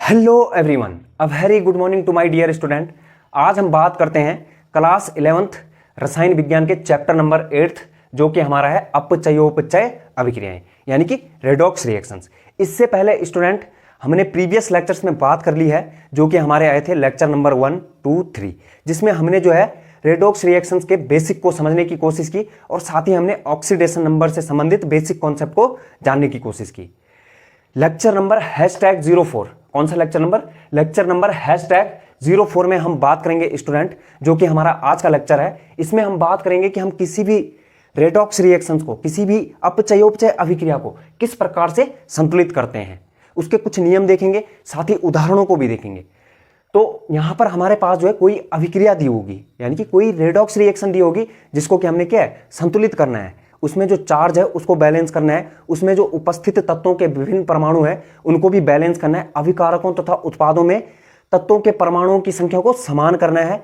Hello everyone, a very good morning to my dear student. आज हम बात करते हैं क्लास 11th रसायन विज्ञान के चैप्टर नंबर 8 जो कि हमारा है अपचयोपचय अभिक्रियाएं यानी कि रेडॉक्स रिएक्शंस। इससे पहले स्टूडेंट हमने प्रीवियस लेक्चर्स में बात कर ली है जो कि हमारे आए थे लेक्चर नंबर 1, 2, 3, जिसमें हमने जो है रेडॉक्स रिएक्शंस के बेसिक को समझने की कोशिश की और साथ ही हमने ऑक्सीडेशन नंबर से संबंधित बेसिक कॉन्सेप्ट को जानने की कोशिश की। लेक्चर नंबर #04, कौन सा लेक्चर नंबर? लेक्चर नंबर #04 में हम बात करेंगे स्टूडेंट, जो कि हमारा आज का लेक्चर है। इसमें हम बात करेंगे कि हम किसी भी रेडॉक्स रिएक्शंस को, किसी भी अपचयोपचय अभिक्रिया को किस प्रकार से संतुलित करते हैं, उसके कुछ नियम देखेंगे, साथ ही उदाहरणों को भी देखेंगे। तो यहां पर हमारे पास जो है कोई अभिक्रिया दी होगी, यानी कि कोई रेडॉक्स रिएक्शन दी होगी जिसको कि हमने क्या है, संतुलित करना है। उसमें जो चार्ज है उसको बैलेंस करना है, उसमें जो उपस्थित तत्वों के विभिन्न परमाणु है उनको भी बैलेंस करना है, अभिकारकों तथा उत्पादों में तत्वों के परमाणुओं की संख्या को समान करना है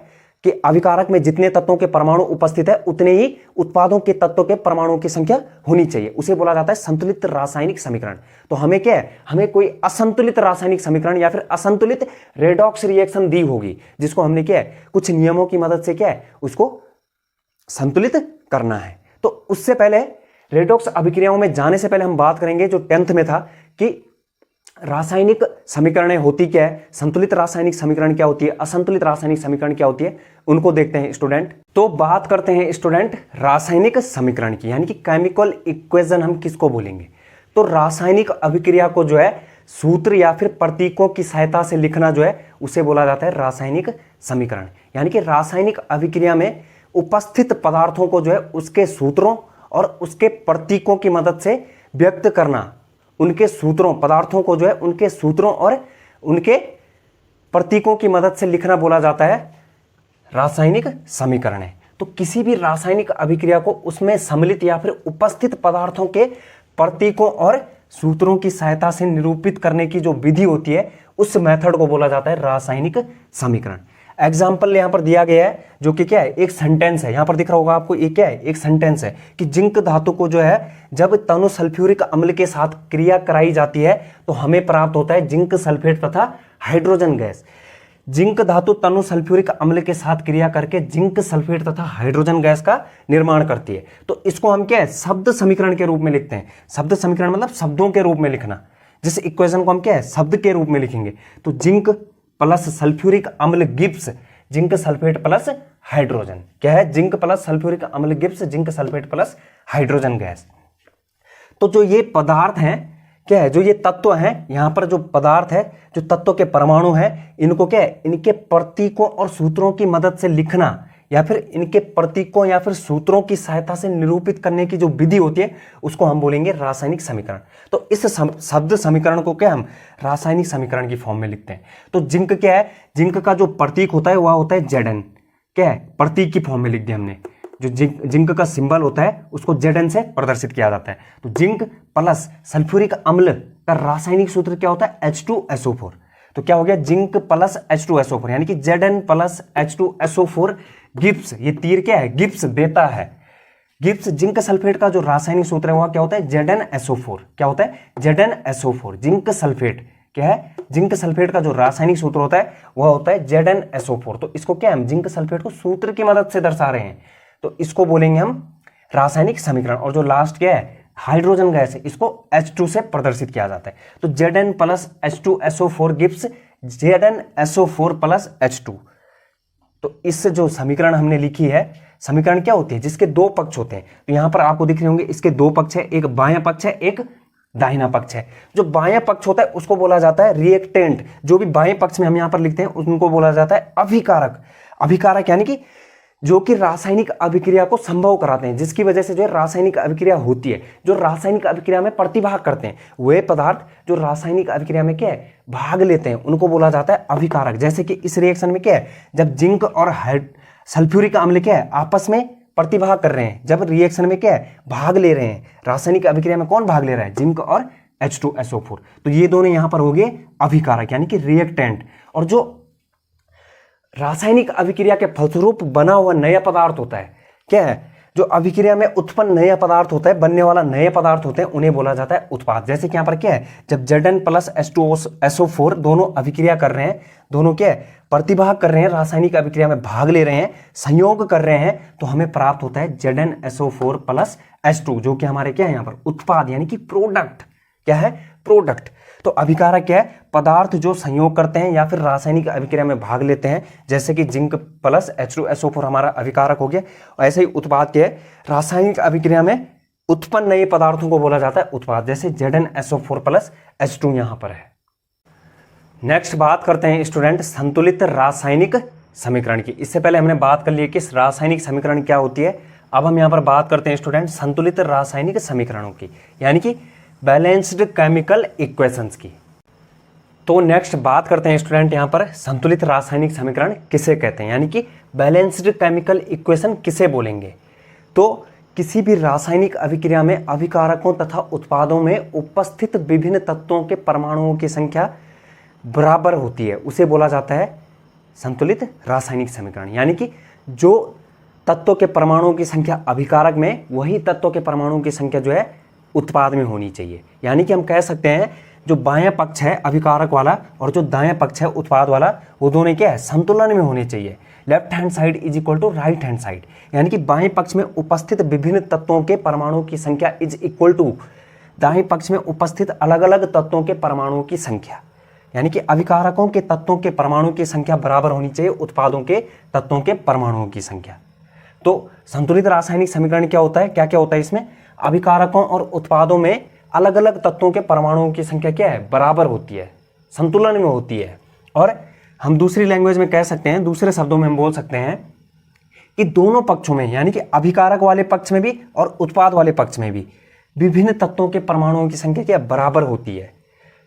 कि अभिकारक में जितने तत्वों के परमाणु उपस्थित है उतने ही उत्पादों के तत्वों के परमाणुओं की संख्या होनी चाहिए। उसे बोला जाता है संतुलित रासायनिक समीकरण। तो हमें क्या है, हमें कोई असंतुलित रासायनिक समीकरण या फिर असंतुलित रेडॉक्स रिएक्शन दी होगी जिसको हमने क्या है, कुछ नियमों की मदद से क्या है, उसको संतुलित करना है। तो उससे पहले रेडॉक्स अभिक्रियाओं में जाने से पहले हम बात करेंगे जो 10th में था कि रासायनिक समीकरणें होती क्या है, संतुलित रासायनिक समीकरण क्या होती है, असंतुलित रासायनिक समीकरण क्या होती है, उनको देखते हैं स्टूडेंट। तो बात करते हैं स्टूडेंट रासायनिक समीकरण की, यानी कि केमिकल इक्वेशन हम किसको बोलेंगे। तो रासायनिक अभिक्रिया को जो है सूत्र या फिर प्रतीकों की सहायता से लिखना जो है उसे बोला जाता है रासायनिक समीकरण। यानी कि रासायनिक अभिक्रिया में उपस्थित पदार्थों को जो है उसके सूत्रों और उसके प्रतीकों की मदद से व्यक्त करना, उनके सूत्रों, पदार्थों को जो है उनके सूत्रों और उनके प्रतीकों की मदद से लिखना बोला जाता है रासायनिक समीकरण है। तो किसी भी रासायनिक अभिक्रिया को उसमें सम्मिलित या फिर उपस्थित पदार्थों के प्रतीकों और सूत्रों की सहायता से निरूपित करने की जो विधि होती है उस मेथड को बोला जाता है रासायनिक समीकरण। एग्जाम्पल यहां पर दिया गया है जो कि क्या है, एक सेंटेंस है, यहां पर दिख रहा होगा आपको, ये क्या है, एक सेंटेंस है कि जिंक धातु को जो है जब तनु सल्फ्यूरिक अम्ल के साथ क्रिया कराई जाती है तो हमें प्राप्त होता है जिंक सल्फेट तथा हाइड्रोजन गैस। जिंक धातु तनु सल्फ्यूरिक अम्ल के साथ क्रिया करके जिंक सल्फेट तथा हाइड्रोजन गैस का निर्माण करती है। तो इसको हम क्या है, शब्द समीकरण के रूप में लिखते हैं। शब्द समीकरण मतलब शब्दों के रूप में लिखना, जिस इक्वेशन को हम क्या है, शब्द के रूप में लिखेंगे। तो जिंक प्लस सल्फ्यूरिक अम्ल Gibbs zinc sulphate plus hydrogen, क्या है, जिंक प्लस सल्फ्यूरिक अम्ल Gibbs zinc sulphate plus hydrogen gas. तो जो ये पदार्थ हैं, क्या है, जो ये तत्व हैं, यहां पर जो पदार्थ है, जो तत्व के परमाणु हैं, इनको क्या है, इनके प्रतीकों और सूत्रों की मदद से लिखना या फिर इनके प्रतीकों या फिर सूत्रों की सहायता से निरूपित करने की जो विधि होती है उसको हम बोलेंगे रासायनिक समीकरण। तो इस शब्द समीकरण को क्या हम रासायनिक समीकरण की फॉर्म में लिखते हैं। तो जिंक क्या है, जिंक का जो प्रतीक होता है वह होता है Zn, क्या है, प्रतीक की फॉर्म में लिख दिया हमने। जो जिंक का सिंबल होता है उसको Zn से प्रदर्शित किया जाता है। तो जिंक प्लस सल्फ्यूरिक अम्ल का रासायनिक सूत्र क्या होता है, H2SO4। तो क्या हो गया, जिंक प्लस H2SO4 यानी कि Zn प्लस H2SO4 गिब्स, ये तीर क्या है, गिब्स देता है। गिब्स जिंक सल्फेट का जो रासायनिक सूत्र है वह क्या होता है, ZnSO4। क्या होता है, ZnSO4। जिंक सल्फेट क्या है, जिंक सल्फेट का जो रासायनिक सूत्र होता है वह होता है ZnSO4। तो इसको क्या, हम जिंक सल्फेट को सूत्र की मदद से दर्शा रहे हैं, तो इसको बोलेंगे हम रासायनिक समीकरण। और जो लास्ट क्या है, हाइड्रोजन गैस है, इसको H2 से प्रदर्शित किया जाता है। तो Zn plus H2SO4 Gibbs ZnSO4 plus H2। तो इस जो समीकरण हमने लिखी है, समीकरण क्या होती है, जिसके दो पक्ष होते हैं। तो यहां पर आपको दिख रहे होंगे इसके दो पक्ष है, एक बायां पक्ष है, एक दाहिना पक्ष है। जो बायां पक्ष होता है उसको बोला जाता है रिएक्टेंट। जो भी बाएं पक्ष में हम यहां पर लिखते हैं उनको बोला जाता है अभिकारक। अभिकारक यानी कि जो कि रासायनिक अभिक्रिया को संभव कराते हैं, जिसकी वजह से जो है रासायनिक अभिक्रिया होती है। जो रासायनिक अभिक्रिया में प्रतिभाग करते हैं, वे पदार्थ जो रासायनिक अभिक्रिया में क्या है, भाग लेते हैं, उनको बोला जाता है अभिकारक। जैसे कि इस रिएक्शन में क्या है, जब जिंक और सल्फ्यूरिक अम्ल क्या है आपस में प्रतिभाग कर रहे हैं, जब रिएक्शन में क्या है, भाग ले रहे हैं, रासायनिक अभिक्रिया में कौन भाग ले रहा है, जिंक और H2SO4। तो ये दोनों यहां पर हो गए अभिकारक यानी कि रिएक्टेंट। और जो रासायनिक अभिक्रिया के फलस्वरूप बना हुआ नया पदार्थ होता है, क्या है, जो अभिक्रिया में उत्पन्न नया पदार्थ होता है, बनने वाला नए पदार्थ होते हैं, उन्हें बोला जाता है उत्पाद। जैसे कि यहाँ पर क्या है, जब Zn प्लस H2SO4 दोनों अभिक्रिया कर रहे हैं, दोनों क्या है, प्रतिभाग कर रहे हैं, रासायनिक अभिक्रिया में भाग ले रहे हैं, संयोग कर रहे हैं, तो हमें प्राप्त होता है ZnSO4 प्लस H2, जो कि हमारे क्या है यहाँ पर उत्पाद, यानी कि प्रोडक्ट। क्या है, प्रोडक्ट। तो अभिकारक क्या है, पदार्थ जो संयोग करते हैं या फिर रासायनिक अभिक्रिया में भाग लेते हैं, जैसे कि जिंक प्लस H2SO4 हमारा अभिकारक हो गया। और ऐसे ही उत्पाद क्या है, रासायनिक अभिक्रिया में उत्पन्न नए पदार्थों को बोला जाता है उत्पाद, जैसे ZnSO4 प्लस H2 यहां पर है। नेक्स्ट बात करते हैं स्टूडेंट संतुलित रासायनिक समीकरण की। इससे पहले हमने बात कर ली कि रासायनिक समीकरण क्या होती है। अब हम यहां पर बात करते हैं स्टूडेंट संतुलित रासायनिक समीकरणों की, यानी कि बैलेंस्ड केमिकल इक्वेशंस की। तो नेक्स्ट बात करते हैं स्टूडेंट यहां पर संतुलित रासायनिक समीकरण किसे कहते हैं, यानी कि बैलेंस्ड केमिकल इक्वेशन किसे बोलेंगे। तो किसी भी रासायनिक अभिक्रिया में अभिकारकों तथा उत्पादों में उपस्थित विभिन्न तत्वों के परमाणुओं की संख्या बराबर होती है, उसे बोला जाता है संतुलित रासायनिक समीकरण। यानी कि जो तत्वों के परमाणुओं की संख्या अभिकारक में, वही तत्वों के परमाणुओं की संख्या जो है उत्पाद में होनी चाहिए। यानी कि हम कह सकते हैं जो बायां पक्ष है अभिकारक वाला और जो दायां पक्ष है उत्पाद वाला, वो दोनों क्या है, संतुलन में होने चाहिए। Left hand side is equal to right hand side, यानी कि बाएं पक्ष में उपस्थित विभिन्न तत्वों के परमाणुओं की संख्या इज इक्वल टू दाएं पक्ष में उपस्थित अलग अलग तत्वों के परमाणुओं की संख्या। यानी कि अभिकारकों के तत्वों के परमाणुओं की संख्या बराबर होनी चाहिए उत्पादों के तत्वों के परमाणुओं की संख्या। तो संतुलित रासायनिक समीकरण क्या होता है, क्या क्या होता है इसमें, अभिकारकों और उत्पादों में अलग अलग तत्वों के परमाणुओं की संख्या क्या है, बराबर होती है, संतुलन में होती है। और हम दूसरी लैंग्वेज में कह सकते हैं, दूसरे शब्दों में हम बोल सकते हैं कि दोनों पक्षों में, यानी कि अभिकारक वाले पक्ष में भी और उत्पाद वाले पक्ष में भी विभिन्न तत्वों के परमाणुओं की संख्या क्या बराबर होती है।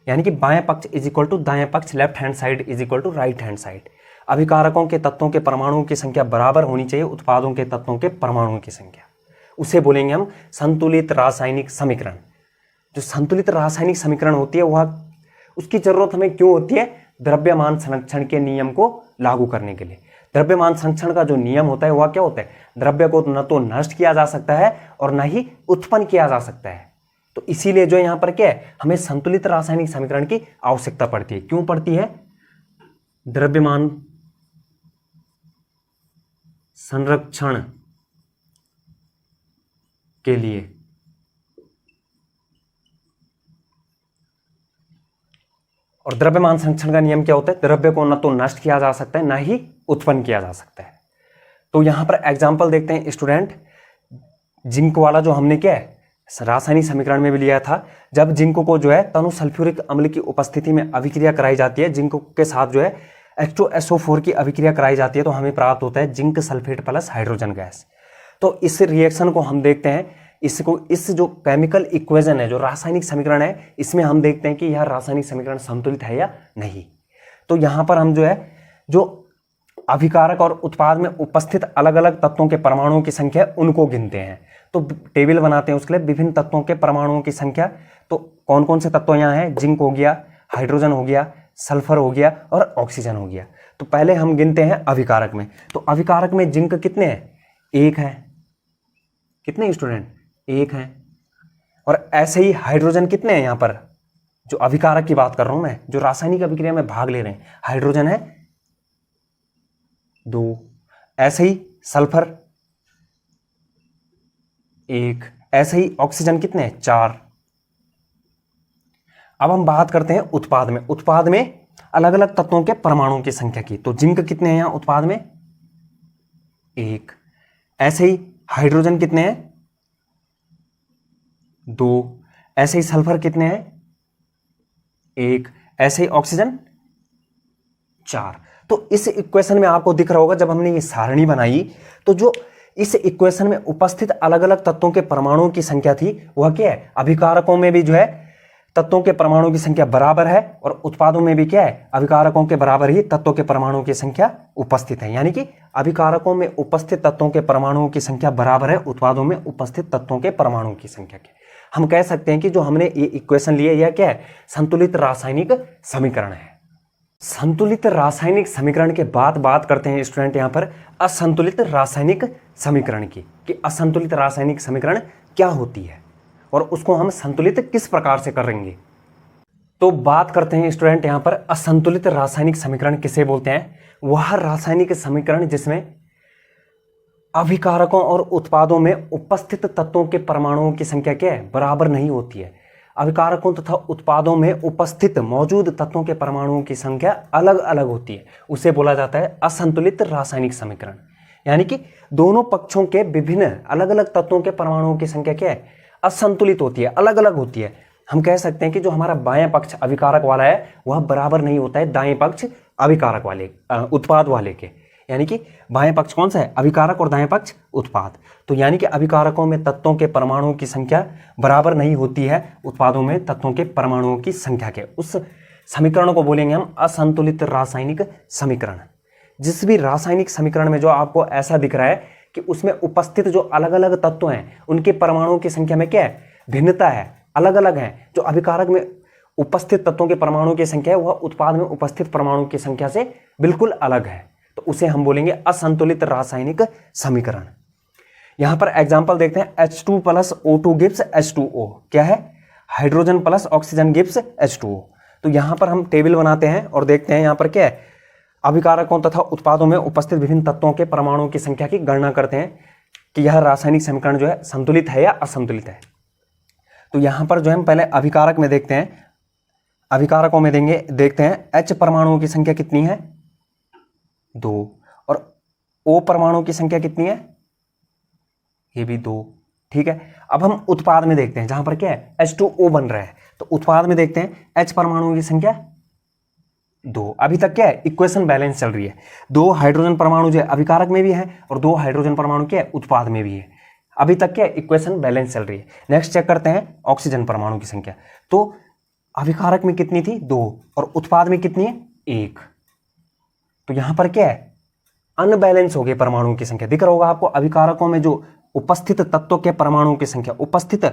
यानी कि बाएं पक्ष इज इक्वल टू दाएं पक्ष, left hand side is equal to right hand side. अभिकारकों के तत्वों के परमाणुओं की संख्या बराबर होनी चाहिए उत्पादों के तत्वों के परमाणुओं की संख्या, उसे बोलेंगे हम संतुलित रासायनिक समीकरण। जो संतुलित रासायनिक समीकरण होती है वह, उसकी जरूरत हमें क्यों होती है, द्रव्यमान संरक्षण के नियम को लागू करने के लिए। द्रव्यमान संरक्षण का जो नियम होता है वह क्या होता है, द्रव्य को न तो नष्ट किया जा सकता है और न ही उत्पन्न किया जा सकता है। तो इसीलिए जो यहाँ पर क्या है, हमें संतुलित रासायनिक समीकरण की आवश्यकता पड़ती है। क्यों पड़ती है, द्रव्यमान संरक्षण के लिए। और द्रव्यमान संरक्षण का नियम क्या होता है, द्रव्य को न तो नष्ट किया जा सकता है न ही उत्पन्न किया जा सकता है। तो यहां पर एग्जांपल देखते हैं स्टूडेंट, जिंक वाला जो हमने क्या है रासायनिक समीकरण में भी लिया था। जब जिंक को जो है तनु सल्फ्यूरिक अम्ल की उपस्थिति में अभिक्रिया कराई जाती है, जिंक के साथ जो है H2SO4 की अभिक्रिया कराई जाती है, तो हमें प्राप्त होता है zinc sulphate plus hydrogen gas. तो इस रिएक्शन को हम देखते हैं, इस जो केमिकल इक्वेशन है, जो रासायनिक समीकरण है, इसमें हम देखते हैं कि यह रासायनिक समीकरण संतुलित है या नहीं। तो यहां पर हम जो है जो अभिकारक और उत्पाद में उपस्थित अलग अलग तत्वों के परमाणुओं की संख्या उनको गिनते हैं। तो टेबल बनाते हैं उसके लिए, विभिन्न तत्वों के परमाणुओं की संख्या। तो कौन कौन से तत्व यहाँ हैं, जिंक हो गया, हाइड्रोजन हो गया, सल्फर हो गया और ऑक्सीजन हो गया। तो पहले हम गिनते हैं अभिकारक में। तो अभिकारक में जिंक कितने हैं, एक है, कितने स्टूडेंट, एक है। और ऐसे ही हाइड्रोजन कितने हैं, यहाँ पर जो अभिकारक की बात कर रहा हूं मैं, जो रासायनिक अभिक्रिया में भाग ले रहे हैं, हाइड्रोजन है 2। ऐसे ही सल्फर 1। ऐसे ही ऑक्सीजन कितने हैं, 4। अब हम बात करते हैं उत्पाद में। उत्पाद में अलग अलग तत्वों के परमाणुओं की संख्या की। तो जिंक कितने हैं यहां उत्पाद में, 1। ऐसे ही हाइड्रोजन कितने हैं, 2। ऐसे ही सल्फर कितने हैं, 1। ऐसे ही ऑक्सीजन 4। तो इस इक्वेशन में आपको दिख रहा होगा, जब हमने ये सारणी बनाई तो जो इस इक्वेशन में उपस्थित अलग अलग तत्वों के परमाणुओं की संख्या थी वह क्या है, अभिकारकों में भी जो है तत्वों के परमाणुओं की संख्या बराबर है और उत्पादों में भी क्या है, अभिकारकों के बराबर ही तत्वों के परमाणुओं की संख्या उपस्थित है। यानी कि अभिकारकों में उपस्थित तत्वों के परमाणुओं की संख्या बराबर है उत्पादों में उपस्थित तत्वों के परमाणुओं की संख्या के। हम कह सकते हैं कि जो हमने ये इक्वेशन लिए यह क्या है, संतुलित रासायनिक समीकरण है। संतुलित रासायनिक समीकरण के बाद बात करते हैं स्टूडेंट यहाँ पर असंतुलित रासायनिक समीकरण की, कि असंतुलित रासायनिक समीकरण क्या होती है और उसको हम संतुलित किस प्रकार से करेंगे। तो बात करते हैं स्टूडेंट यहाँ पर असंतुलित रासायनिक समीकरण किसे बोलते हैं। वह रासायनिक समीकरण जिसमें अभिकारकों और उत्पादों में उपस्थित तत्वों के परमाणुओं की संख्या क्या है, बराबर नहीं होती है। अभिकारकों तथा उत्पादों में उपस्थित मौजूद तत्वों के परमाणुओं की संख्या अलग अलग होती है, उसे बोला जाता है असंतुलित रासायनिक समीकरण। यानी कि दोनों पक्षों के विभिन्न अलग अलग तत्वों के परमाणुओं की संख्या क्या है, असंतुलित होती है, अलग अलग होती है। हम कह सकते हैं कि जो हमारा बायां पक्ष अभिकारक वाला है वह बराबर नहीं होता है दाएं पक्ष अभिकारक वाले उत्पाद वाले के। यानी कि बाएं पक्ष कौन सा है, अभिकारक, और दाएं पक्ष उत्पाद। तो यानी कि अभिकारकों में तत्वों के परमाणुओं की संख्या बराबर नहीं होती है उत्पादों में तत्वों के परमाणुओं की संख्या के। उस समीकरण को बोलेंगे हम असंतुलित रासायनिक समीकरण। जिस भी रासायनिक समीकरण में जो आपको ऐसा दिख रहा है कि उसमें उपस्थित जो अलग अलग तत्व हैं उनके परमाणुओं की संख्या में क्या है, भिन्नता है, अलग अलग है। जो अभिकारक में उपस्थित तत्वों के परमाणुओं की संख्या है वह उत्पाद में उपस्थित परमाणुओं की संख्या से बिल्कुल अलग है, तो उसे हम बोलेंगे असंतुलित रासायनिक समीकरण। यहां पर एग्जांपल देखते हैं, H2 plus O2 gives H2O, क्या है, hydrogen plus oxygen gives H2O। तो यहां पर हम टेबल बनाते हैं और देखते हैं यहां पर क्या है, अभिकारकों तथा उत्पादों में उपस्थित विभिन्न तत्वों के परमाणुओं की संख्या की गणना करते हैं कि यह रासायनिक समीकरण जो है संतुलित है या असंतुलित है। तो यहां पर जो हम पहले अभिकारक में देखते हैं, अभिकारकों में देखते हैं H परमाणुओं की संख्या कितनी है, 2, और O परमाणु की संख्या कितनी है, ये भी 2। ठीक है, अब हम उत्पाद में देखते हैं जहां पर क्या है H2O बन रहा है। तो उत्पाद में देखते हैं H परमाणुओं की संख्या 2। अभी तक क्या है, इक्वेशन बैलेंस चल रही है। 2 हाइड्रोजन परमाणु जो है अभिकारक में भी है और 2 हाइड्रोजन परमाणु क्या है, उत्पाद में भी है। अभी तक क्या है, इक्वेशन बैलेंस चल रही है। नेक्स्ट चेक करते हैं ऑक्सीजन परमाणु की संख्या। तो अभिकारक में कितनी थी, 2, और उत्पाद में कितनी है, 1। तो यहां पर क्या है, अनबैलेंस हो गए परमाणुओं की संख्या। दिख रहा होगा आपको, अभिकारकों में जो उपस्थित तत्वों के परमाणुओं की संख्या, उपस्थित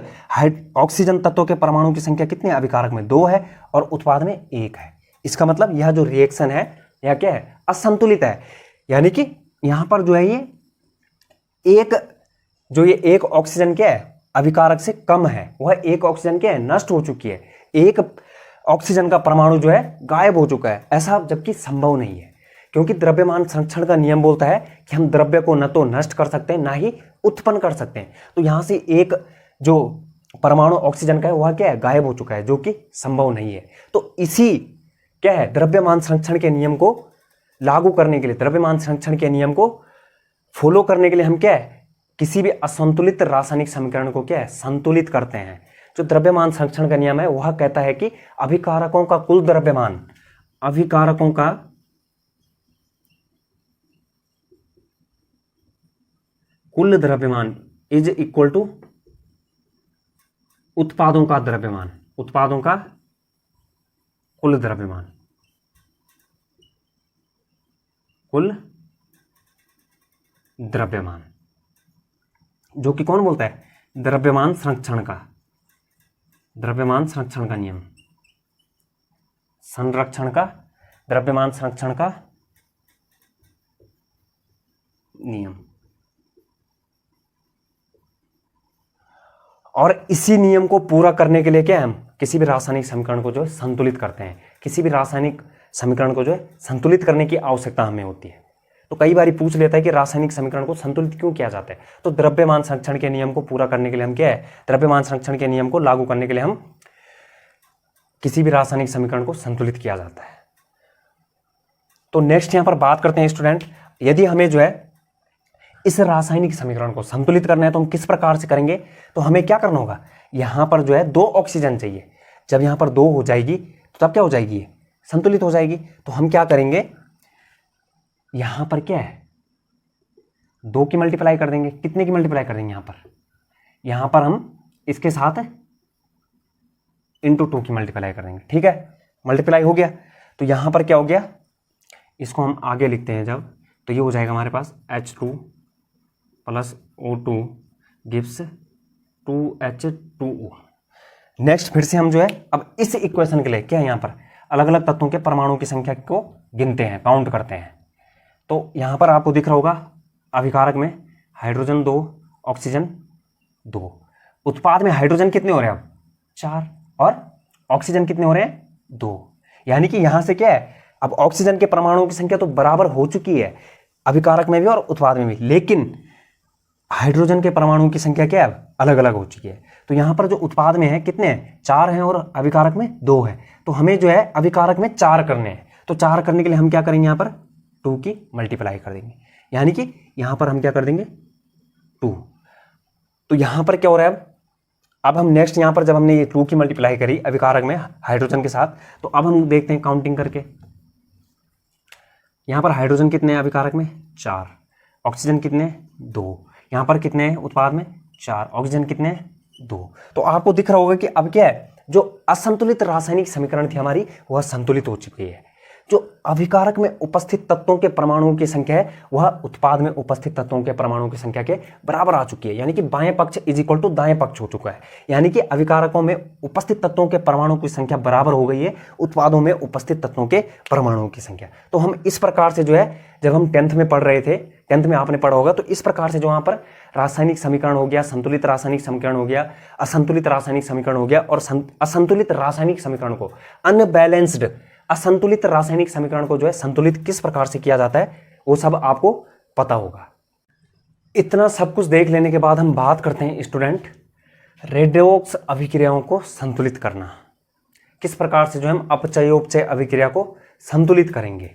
ऑक्सीजन तत्वों के परमाणुओं की संख्या कितनी है, अभिकारक में 2 है और उत्पाद में 1 है। इसका मतलब यह जो रिएक्शन है यह क्या है, असंतुलित है। यानी कि यहां पर जो है ये एक ऑक्सीजन क्या है, अभिकारक से कम है, वह एक ऑक्सीजन क्या है, नष्ट हो चुकी है। एक ऑक्सीजन का परमाणु जो है गायब हो चुका है, ऐसा जबकि संभव नहीं है, क्योंकि द्रव्यमान संरक्षण का नियम बोलता है कि हम द्रव्य को न तो नष्ट कर सकते हैं ना ही उत्पन्न कर सकते हैं। तो यहां से एक जो परमाणु ऑक्सीजन का है वह क्या है, गायब हो चुका है, जो कि संभव नहीं है। तो इसी क्या है, द्रव्यमान संरक्षण के नियम को लागू करने के लिए, द्रव्यमान संरक्षण के नियम को फॉलो करने के लिए हम क्या है, किसी भी असंतुलित रासायनिक समीकरण को क्या है, संतुलित करते हैं। जो द्रव्यमान संरक्षण का नियम है वह कहता है कि अभिकारकों का कुल द्रव्यमान, अभिकारकों का कुल द्रव्यमान इज इक्वल टू उत्पादों का द्रव्यमान, उत्पादों का कुल द्रव्यमान, कुल द्रव्यमान, जो कि कौन बोलता है, द्रव्यमान संरक्षण का, द्रव्यमान संरक्षण का नियम, संरक्षण का, द्रव्यमान संरक्षण का नियम। और इसी नियम को पूरा करने के लिए क्या है, हम किसी भी रासायनिक समीकरण को जो है संतुलित करते हैं। किसी भी रासायनिक समीकरण को जो है संतुलित करने की आवश्यकता हमें होती है। तो कई बार पूछ लेता है कि रासायनिक समीकरण को संतुलित क्यों किया जाता है। तो द्रव्यमान संरक्षण के नियम को पूरा करने के लिए हम क्या है, द्रव्यमान संरक्षण के नियम को लागू करने के लिए हम किसी भी रासायनिक समीकरण को संतुलित किया जाता है। तो नेक्स्ट यहां पर बात करते हैं स्टूडेंट, यदि हमें जो है इस रासायनिक समीकरण को संतुलित करना है तो हम किस प्रकार से करेंगे। तो हमें क्या करना होगा, यहां पर जो है 2 ऑक्सीजन चाहिए। जब यहां पर 2 हो जाएगी तो तब क्या हो जाएगी, संतुलित हो जाएगी। तो हम क्या करेंगे, यहां पर क्या है, 2 की मल्टीप्लाई कर देंगे। कितने की मल्टीप्लाई कर देंगे, यहां पर हम इसके साथ × 2 की मल्टीप्लाई कर देंगे। ठीक है, मल्टीप्लाई हो गया। तो यहां पर क्या हो गया, इसको हम आगे लिखते हैं जब, तो ये हो जाएगा हमारे पास H2 plus O2 gives 2H2O। Next फिर से हम जो है अब इस इक्वेशन के लिए क्या है, यहाँ पर अलग अलग तत्वों के परमाणुओं की संख्या को गिनते हैं, काउंट करते हैं। तो यहाँ पर आपको दिख रहा होगा अभिकारक में हाइड्रोजन 2, ऑक्सीजन 2। उत्पाद में हाइड्रोजन कितने हो रहे हैं अब 4 और ऑक्सीजन कितने हो रहे हैं 2। यानी कि यहाँ से क्या है, अब ऑक्सीजन के परमाणुओं की संख्या तो बराबर हो चुकी है अभिकारक में भी और उत्पाद में भी, लेकिन हाइड्रोजन के परमाणुओं की संख्या क्या है अलग अलग हो चुकी है। तो यहाँ पर जो उत्पाद में है कितने हैं 4 हैं और अभिकारक में 2 है। तो हमें जो है अभिकारक में 4 करने हैं। तो 4 करने के लिए हम क्या करेंगे, यहाँ पर 2 की मल्टीप्लाई कर देंगे, यानी कि यहाँ पर हम क्या कर देंगे 2। तो यहाँ पर क्या हो रहा है, अब हम नेक्स्ट यहाँ पर जब हमने ये 2 की मल्टीप्लाई करी अभिकारक में हाइड्रोजन के साथ, तो अब हम देखते हैं काउंटिंग करके। यहाँ पर हाइड्रोजन कितने हैं अभिकारक में 4, ऑक्सीजन कितने 2, यहाँ पर कितने हैं उत्पाद में 4, ऑक्सीजन कितने 2। तो आपको दिख रहा होगा कि अब क्या है, जो असंतुलित रासायनिक समीकरण थी हमारी वह संतुलित हो चुकी है। जो अभिकारक में उपस्थित तत्वों के परमाणुओं की संख्या है वह उत्पाद में उपस्थित तत्वों के परमाणुओं की संख्या के बराबर आ चुकी है, यानी कि बाएं पक्ष इज इक्वल टू दाएं पक्ष हो चुका है। यानी कि अभिकारकों में उपस्थित तत्वों के परमाणुओं की संख्या बराबर हो गई है उत्पादों में उपस्थित तत्वों के परमाणुओं की संख्या। तो हम इस प्रकार से जो है, जब हम 10th में पढ़ रहे थे, 10th में आपने पढ़ा होगा, तो इस प्रकार से जो यहाँ पर रासायनिक समीकरण हो गया, संतुलित रासायनिक समीकरण हो गया, असंतुलित रासायनिक समीकरण हो गया, और असंतुलित रासायनिक समीकरण को अनबैलेंस्ड असंतुलित रासायनिक समीकरण को जो है संतुलित किस प्रकार से किया जाता है वो सब आपको पता होगा। इतना सब कुछ देख लेने के बाद हम बात करते हैं स्टूडेंट रेडॉक्स अभिक्रियाओं को संतुलित करना, किस प्रकार से जो हम अपचयोपचय अभिक्रिया को संतुलित करेंगे।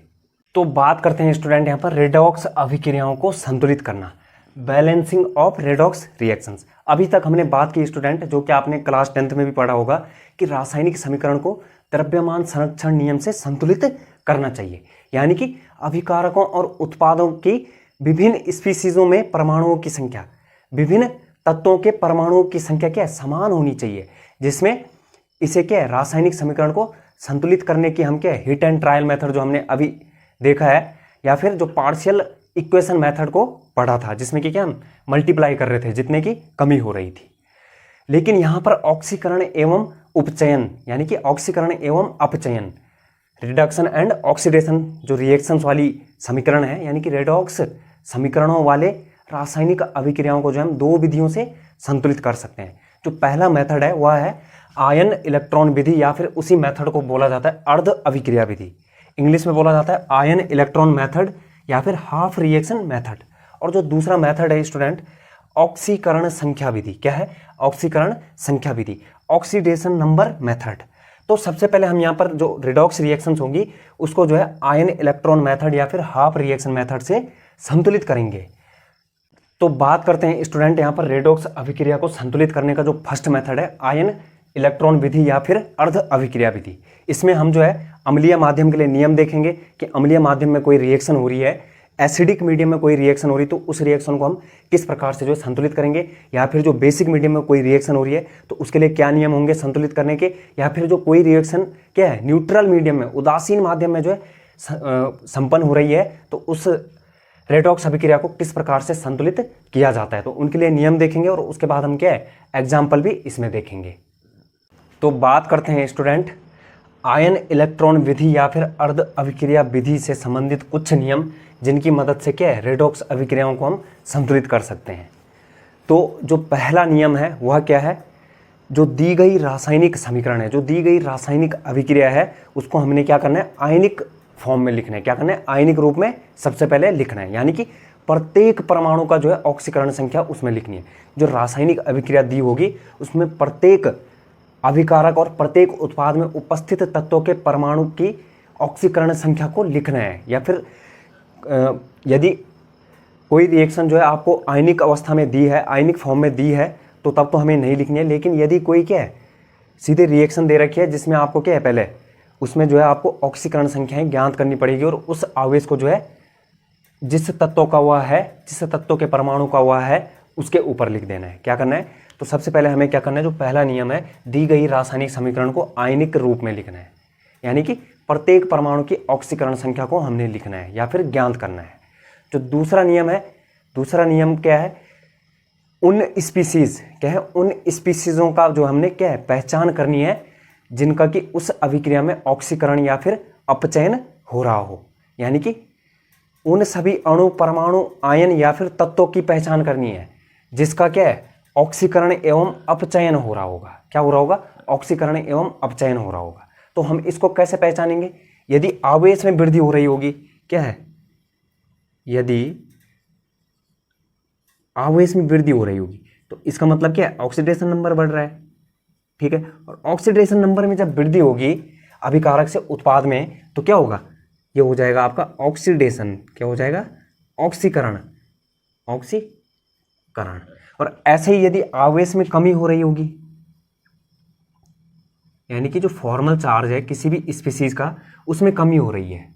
तो बात करते हैं स्टूडेंट यहाँ पर रेडॉक्स अभिक्रियाओं को संतुलित करना, बैलेंसिंग ऑफ रेडॉक्स रिएक्शंस। अभी तक हमने बात की स्टूडेंट, जो कि आपने क्लास 10th में भी पढ़ा होगा, कि रासायनिक समीकरण को द्रव्यमान संरक्षण नियम से संतुलित करना चाहिए। यानी कि अभिकारकों और उत्पादों की विभिन्न स्पीसीजों में परमाणुओं की संख्या, विभिन्न तत्वों के परमाणुओं की संख्या क्या है समान होनी चाहिए, जिसमें इसे क्या है रासायनिक समीकरण को संतुलित करने की हम क्या है हिट एंड ट्रायल मेथड जो हमने अभी देखा है, या फिर जो पार्शियल इक्वेशन मेथड को पढ़ा था, जिसमें कि क्या हम मल्टीप्लाई कर रहे थे जितने की कमी हो रही थी। लेकिन यहाँ पर ऑक्सीकरण एवं उपचयन, यानी कि ऑक्सीकरण एवं अपचयन, रिडक्शन एंड ऑक्सीडेशन जो रिएक्शंस वाली समीकरण है, यानी कि रेडॉक्स समीकरणों वाले रासायनिक अभिक्रियाओं को जो हम 2 विधियों से संतुलित कर सकते हैं। जो पहला मेथड है वह है आयन इलेक्ट्रॉन विधि, या फिर उसी मेथड को बोला जाता है अर्ध अभिक्रिया विधि। इंग्लिश में बोला जाता है आयन इलेक्ट्रॉन मेथड या फिर हाफ रिएक्शन मेथड। और जो दूसरा मेथड है स्टूडेंट ऑक्सीकरण संख्या विधि। क्या है? ऑक्सीकरण संख्या विधि, ऑक्सीडेशन नंबर मेथड। तो सबसे पहले हम यहाँ पर जो रिडॉक्स रिएक्शंस होंगी उसको जो है आयन इलेक्ट्रॉन मेथड या फिर हाफ रिएक्शन मेथड से संतुलित करेंगे। तो बात करते हैं स्टूडेंट यहाँ पर रेडॉक्स अभिक्रिया को संतुलित करने का जो फर्स्ट मेथड है आयन इलेक्ट्रॉन विधि या फिर अर्ध अभिक्रिया विधि। इसमें हम जो है अम्लीय माध्यम के लिए नियम देखेंगे कि अम्लीय माध्यम में कोई रिएक्शन हो रही है, एसिडिक मीडियम में कोई रिएक्शन हो रही है, तो उस रिएक्शन को हम किस प्रकार से जो है संतुलित करेंगे, या फिर जो बेसिक मीडियम में कोई रिएक्शन हो रही है तो उसके लिए क्या नियम होंगे संतुलित करने के, या फिर जो कोई रिएक्शन क्या है न्यूट्रल मीडियम में उदासीन माध्यम में जो है संपन्न हो रही है तो उस रेडॉक्स अभिक्रिया को किस प्रकार से संतुलित किया जाता है, तो उनके लिए नियम देखेंगे और उसके बाद हम क्या है एग्जाम्पल भी इसमें देखेंगे। तो बात करते हैं स्टूडेंट आयन इलेक्ट्रॉन विधि या फिर अर्ध अभिक्रिया विधि से संबंधित कुछ नियम जिनकी मदद से क्या है रेडॉक्स अभिक्रियाओं को हम संतुलित कर सकते हैं। तो जो पहला नियम है वह क्या है, जो दी गई रासायनिक समीकरण है, जो दी गई रासायनिक अभिक्रिया है उसको हमने क्या करना है आयनिक फॉर्म में लिखना है। क्या करना है आयनिक रूप में सबसे पहले लिखना है, यानी कि प्रत्येक परमाणु का जो है ऑक्सीकरण संख्या उसमें लिखनी है। जो रासायनिक अभिक्रिया दी होगी उसमें प्रत्येक अभिकारक और प्रत्येक उत्पाद में उपस्थित तत्वों के परमाणु की ऑक्सीकरण संख्या को लिखना है। या फिर यदि कोई रिएक्शन जो है आपको आयनिक अवस्था में दी है, आयनिक फॉर्म में दी है, तो तब तो हमें नहीं लिखनी है। लेकिन यदि कोई क्या है सीधे रिएक्शन दे रखी है जिसमें आपको क्या है पहले उसमें जो है आपको ऑक्सीकरण संख्याएं ज्ञात करनी पड़ेगी और उस आवेश को जो है जिस तत्व का हुआ है, जिस तत्व के परमाणु का हुआ है उसके ऊपर लिख देना है। क्या करना है, तो सबसे पहले हमें क्या करना है, जो पहला नियम है दी गई रासायनिक समीकरण को आयनिक रूप में लिखना है, यानी कि प्रत्येक परमाणु की ऑक्सीकरण संख्या को हमने लिखना है या फिर ज्ञात करना है। जो दूसरा नियम है, दूसरा नियम क्या है, उन स्पीसीज क्या है, उन स्पीसीजों का जो हमने क्या है पहचान करनी है जिनका कि उस अभिक्रिया में ऑक्सीकरण या फिर अपचयन हो रहा हो। यानी कि उन सभी अणु, परमाणु, आयन या फिर तत्वों की पहचान करनी है जिसका क्या है, ऑक्सीकरण एवं अपचयन हो रहा होगा। क्या हो रहा होगा, ऑक्सीकरण एवं अपचयन हो रहा होगा। तो हम इसको कैसे पहचानेंगे, यदि आवेश में वृद्धि हो रही होगी, क्या है, यदि आवेश में वृद्धि हो रही होगी तो इसका मतलब क्या है, ऑक्सीडेशन नंबर बढ़ रहा है। ठीक है, और ऑक्सीडेशन नंबर में जब वृद्धि होगी अभिकारक से उत्पाद में तो क्या होगा, ये हो जाएगा आपका ऑक्सीडेशन। क्या हो जाएगा, ऑक्सीकरण, ऑक्सीकरण। और ऐसे ही यदि आवेश में कमी हो रही होगी, यानी कि जो फॉर्मल चार्ज है किसी भी स्पीसीज का उसमें कमी हो रही है,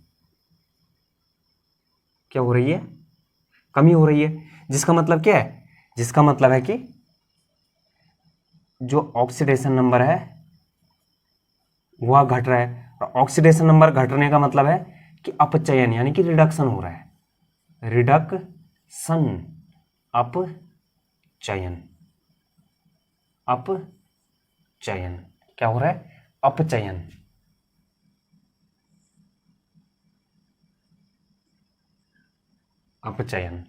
क्या हो रही है, कमी हो रही है, जिसका मतलब क्या है, जिसका मतलब है कि जो ऑक्सीडेशन नंबर है वह घट रहा है। और ऑक्सीडेशन नंबर घटने का मतलब है कि अपचयन यानी कि रिडक्शन हो रहा है, रिडक्शन, अपचयन, अपचयन, क्या हो रहा है, अपचयन। अपचयन।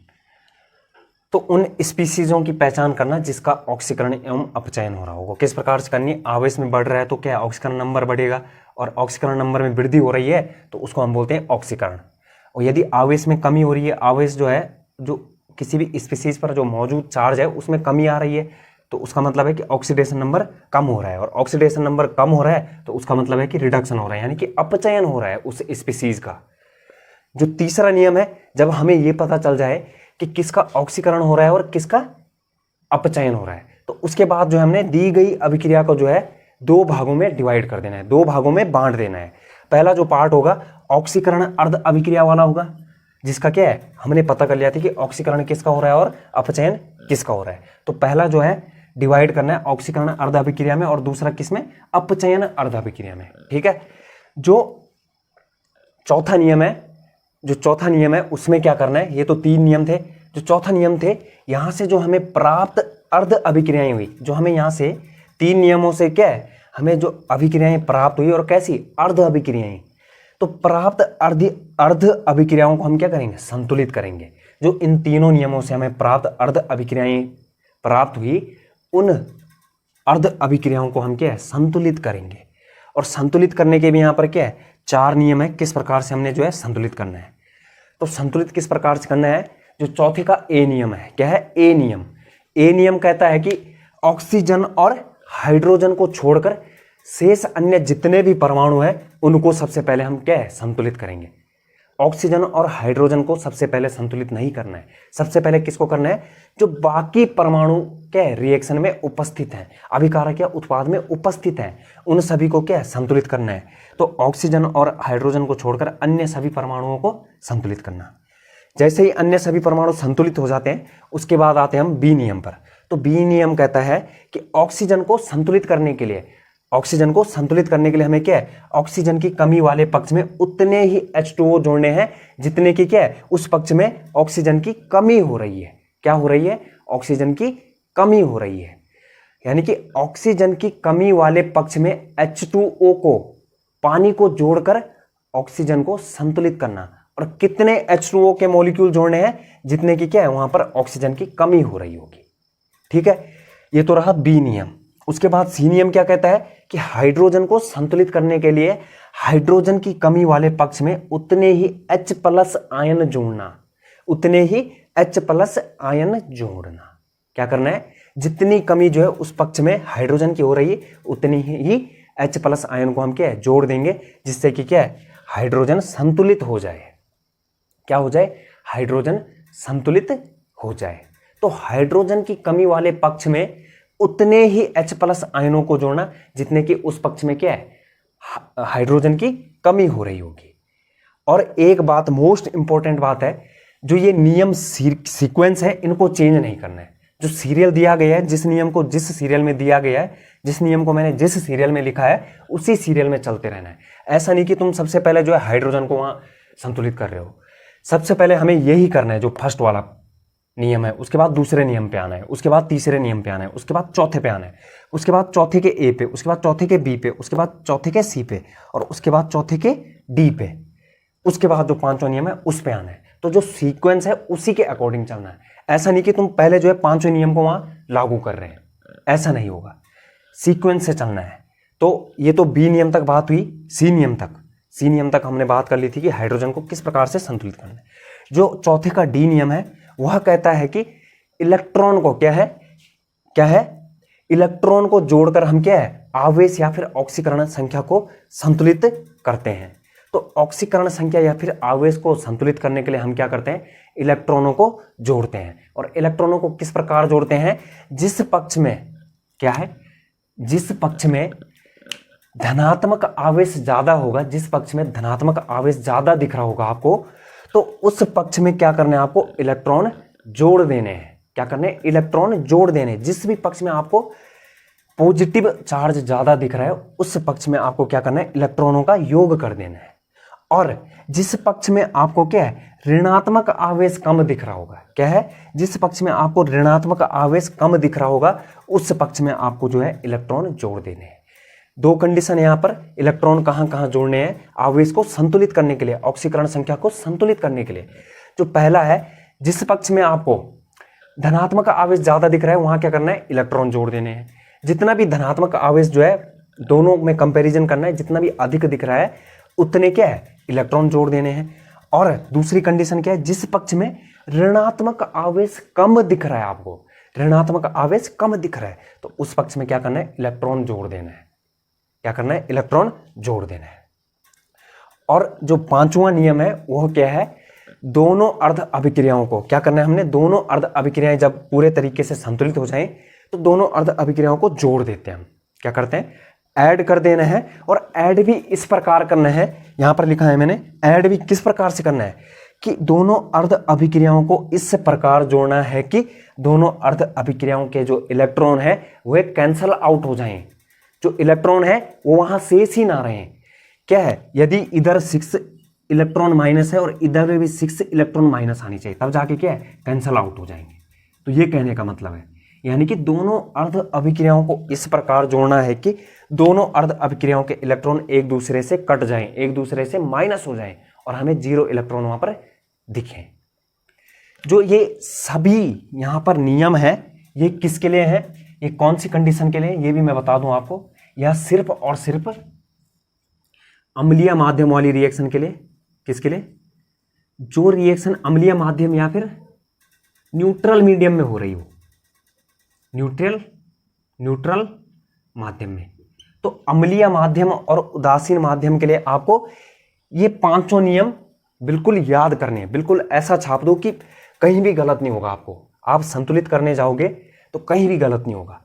तो उन स्पीसीजों की पहचान करना जिसका ऑक्सीकरण एवं अपचयन हो रहा होगा। किस प्रकार से करनी है, आवेश में बढ़ रहा है तो क्या ऑक्सीकरण नंबर बढ़ेगा, और ऑक्सीकरण नंबर में वृद्धि हो रही है तो उसको हम बोलते हैं ऑक्सीकरण। और यदि आवेश में कमी हो रही है, आवेश जो है जो किसी भी स्पीसीज पर जो मौजूद चार्ज है उसमें कमी आ रही है तो उसका मतलब है कि ऑक्सीडेशन नंबर कम हो रहा है, और ऑक्सीडेशन नंबर कम हो रहा है तो उसका मतलब है कि रिडक्शन हो रहा है, यानी कि अपचयन हो रहा है उस स्पीसीज का। जो तीसरा नियम है, जब हमें यह पता चल जाए कि किसका ऑक्सीकरण हो रहा है और किसका अपचयन हो रहा है तो उसके बाद जो हमने दी गई अभिक्रिया को जो है दो भागों में डिवाइड कर देना है, दो भागों में बांट देना है। पहला जो पार्ट होगा ऑक्सीकरण अर्ध अभिक्रिया वाला होगा, जिसका क्या है, हमने पता कर लिया था कि ऑक्सीकरण किसका हो रहा है और अपचयन किसका हो रहा है। तो पहला जो है डिवाइड करना है ऑक्सीकरण अर्ध अभिक्रिया में और दूसरा किसमें, अपचयन अर्ध अभिक्रिया में। ठीक है, जो चौथा नियम है उसमें क्या करना है, ये तो 3 नियम थे, जो चौथा नियम थे यहां से जो हमें प्राप्त अर्ध अभिक्रियाएं हुई, जो हमें यहां से 3 नियमों से क्या है, हमें जो अभिक्रियाएं प्राप्त हुई और कैसी अर्ध अभिक्रियाएं, तो प्राप्त अर्ध अभिक्रियाओं को हम क्या करेंगे, संतुलित करेंगे। जो इन तीनों नियमों से हमें प्राप्त अर्ध अभिक्रियाएं प्राप्त हुई उन अर्ध अभिक्रियाओं को हम क्या है, संतुलित करेंगे। और संतुलित करने के भी यहां पर क्या है, 4 नियम है किस प्रकार से हमने जो है संतुलित करना है। तो संतुलित किस प्रकार से करना है, जो चौथे का ए नियम है, क्या है, ए नियम। ए नियम कहता है कि ऑक्सीजन और हाइड्रोजन को छोड़कर शेष अन्य जितने भी परमाणु हैं उनको सबसे पहले हम क्या है, संतुलित करेंगे। ऑक्सीजन और हाइड्रोजन को सबसे पहले संतुलित नहीं करना है, सबसे पहले किसको करना है, जो बाकी परमाणु क्या है रिएक्शन में उपस्थित हैं, अभिकारक या उत्पाद में उपस्थित हैं, उन सभी को क्या है, संतुलित करना है। तो ऑक्सीजन और हाइड्रोजन को छोड़कर अन्य सभी परमाणुओं को संतुलित करना। जैसे ही अन्य सभी परमाणु संतुलित हो जाते हैं उसके बाद आते हैं हम बी नियम पर। तो बी नियम कहता है कि ऑक्सीजन को संतुलित करने के लिए हमें क्या है, ऑक्सीजन की कमी वाले पक्ष में उतने ही H2O जोड़ने हैं जितने की क्या है, उस पक्ष में ऑक्सीजन की कमी हो रही है। क्या हो रही है, ऑक्सीजन की कमी हो रही है। यानी कि ऑक्सीजन की कमी वाले पक्ष में H2O को, पानी को जोड़कर ऑक्सीजन को संतुलित करना। और कितने H2O के मॉलिक्यूल जोड़ने हैं, जितने की क्या है वहां पर ऑक्सीजन की कमी हो रही होगी। ठीक है, ये तो रहा बी नियम। उसके बाद सी नियम क्या कहता है कि हाइड्रोजन को संतुलित करने के लिए हाइड्रोजन की कमी वाले पक्ष में उतने ही H+ आयन जोड़ना, उतने ही H+ आयन जोड़ना। क्या करना है, जितनी कमी जो है उस पक्ष में हाइड्रोजन की हो रही है उतनी ही H+ आयन को हम क्या है, जोड़ देंगे, जिससे कि क्या है, हाइड्रोजन संतुलित हो जाए। क्या हो जाए, हाइड्रोजन संतुलित हो जाए। तो हाइड्रोजन की कमी वाले पक्ष में उतने ही H+ आयनों को जोड़ना जितने कि उस पक्ष में क्या है, हाइड्रोजन की कमी हो रही होगी। और एक बात, मोस्ट इंपॉर्टेंट बात है, जो ये नियम सीक्वेंस है इनको चेंज नहीं करना है। जो सीरियल दिया गया है, जिस नियम को जिस सीरियल में दिया गया है, जिस नियम को मैंने जिस सीरियल में लिखा है उसी सीरियल में चलते रहना है। ऐसा नहीं कि तुम सबसे पहले जो है हाइड्रोजन को वहां संतुलित कर रहे हो। सबसे पहले हमें यही करना है, जो फर्स्ट वाला नियम है, उसके बाद दूसरे नियम पे आना है, उसके बाद तीसरे नियम पे आना है, उसके बाद चौथे पे आना है, उसके बाद चौथे के ए पे, उसके बाद चौथे के बी पे, उसके बाद चौथे के सी पे, और उसके बाद चौथे के डी पे, उसके बाद जो पांचवा नियम है उस पे आना है। तो जो सीक्वेंस है उसी के अकॉर्डिंग चलना है। ऐसा नहीं कि तुम पहले जो है पांचवें नियम को वहां लागू कर रहे हैं, ऐसा नहीं होगा, सीक्वेंस से चलना है। तो ये तो बी नियम तक बात हुई। सी नियम तक हमने बात कर ली थी कि हाइड्रोजन को किस प्रकार से संतुलित करना है। जो चौथे का डी नियम है वह कहता है कि इलेक्ट्रॉन को क्या है इलेक्ट्रॉन को जोड़कर हम क्या है आवेश या फिर ऑक्सीकरण संख्या को संतुलित करते हैं। तो ऑक्सीकरण संख्या या फिर आवेश को संतुलित करने के लिए हम क्या करते हैं, इलेक्ट्रॉनों को जोड़ते हैं। और इलेक्ट्रॉनों को किस प्रकार जोड़ते हैं, जिस पक्ष में धनात्मक आवेश ज्यादा होगा, जिस पक्ष में धनात्मक आवेश ज्यादा दिख रहा होगा आपको, तो उस पक्ष में क्या करना है, आपको इलेक्ट्रॉन जोड़ देने हैं। क्या करने हैं, इलेक्ट्रॉन जोड़ देने। जिस भी पक्ष में आपको पॉजिटिव चार्ज ज्यादा दिख रहा है उस पक्ष में आपको क्या करना है, इलेक्ट्रॉनों का योग कर देना है। और जिस पक्ष में आपको क्या है, ऋणात्मक आवेश कम दिख रहा होगा, क्या है, जिस पक्ष में आपको ऋणात्मक आवेश कम दिख रहा होगा उस पक्ष में आपको जो है इलेक्ट्रॉन जोड़ देने हैं। दो कंडीशन यहां पर, इलेक्ट्रॉन कहां कहां जोड़ने हैं, आवेश को संतुलित करने के लिए, ऑक्सीकरण संख्या को संतुलित करने के लिए। जो पहला है, जिस पक्ष में आपको धनात्मक आवेश ज्यादा दिख रहा है वहां क्या करना है, इलेक्ट्रॉन जोड़ देने हैं। जितना भी धनात्मक आवेश जो है दोनों में कंपैरिजन करना है, जितना भी अधिक दिख रहा है उतने क्या है, इलेक्ट्रॉन जोड़ देने हैं। और दूसरी कंडीशन क्या है, जिस पक्ष में ऋणात्मक आवेश कम दिख रहा है, आपको ऋणात्मक आवेश कम दिख रहा है, तो उस पक्ष में क्या करना है, इलेक्ट्रॉन जोड़ देना है। क्या करना है, इलेक्ट्रॉन जोड़ देना है। और जो पांचवा नियम है वह क्या है, दोनों अर्ध अभिक्रियाओं को क्या करना है, हमने दोनों अर्ध अभिक्रियाएं जब पूरे तरीके से संतुलित हो जाएं तो दोनों अर्ध अभिक्रियाओं को जोड़ देते हैं। हम क्या करते हैं, ऐड कर देना है। और ऐड भी इस प्रकार करना है, यहां पर लिखा है मैंने, ऐड भी किस प्रकार से करना है कि दोनों अर्ध अभिक्रियाओं को इस प्रकार जोड़ना है कि दोनों अर्ध अभिक्रियाओं के जो इलेक्ट्रॉन है वह कैंसल आउट हो जाएं। जो इलेक्ट्रॉन है वो वहां शेष ही ना रहे। क्या है, यदि इधर 6 इलेक्ट्रॉन माइनस है और इधर भी 6 इलेक्ट्रॉन माइनस आनी चाहिए, तब जाके क्या है, कैंसल आउट हो जाएंगे। तो ये कहने का मतलब है, यानी कि दोनों अर्ध अभिक्रियाओं को इस प्रकार जोड़ना है कि दोनों अर्ध अभिक्रियाओं के इलेक्ट्रॉन एक दूसरे से कट जाएं, एक दूसरे से माइनस हो जाएं और हमें 0 इलेक्ट्रॉन वहां पर दिखें। जो ये सभी यहां पर नियम है ये किसके लिए है, ये कौन सी कंडीशन के लिए, ये भी मैं बता दूं आपको। यह सिर्फ और सिर्फ अम्लीय माध्यम वाली रिएक्शन के लिए। किसके लिए, जो रिएक्शन अम्लीय माध्यम या फिर न्यूट्रल मीडियम में हो रही हो, न्यूट्रल माध्यम में। तो अम्लीय माध्यम और उदासीन माध्यम के लिए आपको ये पांचों नियम बिल्कुल याद करने हैं। बिल्कुल ऐसा छाप दो कि कहीं भी गलत नहीं होगा आपको। आप संतुलित करने जाओगे तो कहीं भी गलत नहीं होगा।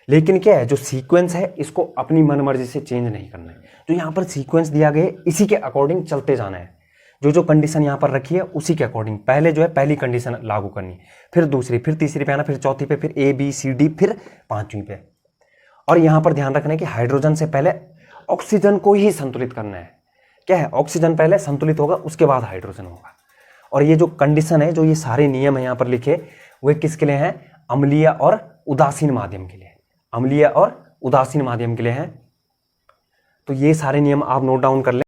लेकिन क्या है, जो सीक्वेंस है इसको अपनी मनमर्जी से चेंज नहीं करना है। जो यहाँ पर सीक्वेंस दिया गया है इसी के अकॉर्डिंग चलते जाना है। जो जो कंडीशन यहाँ पर रखी है उसी के अकॉर्डिंग पहले जो है पहली कंडीशन लागू करनी, फिर दूसरी, फिर तीसरी पे आना, फिर चौथी पे, फिर A B C D, फिर पांचवी पे। और यहाँ पर ध्यान रखना है कि हाइड्रोजन से पहले ऑक्सीजन को ही संतुलित करना है। क्या है, ऑक्सीजन पहले संतुलित होगा उसके बाद हाइड्रोजन होगा। और ये जो कंडीशन है, जो ये सारे नियम है यहाँ पर लिखे, वे किसके लिए हैं, अम्लीय और उदासीन माध्यम के लिए, अम्लीय और उदासीन माध्यम के लिए हैं। तो ये सारे नियम आप नोट डाउन कर लें।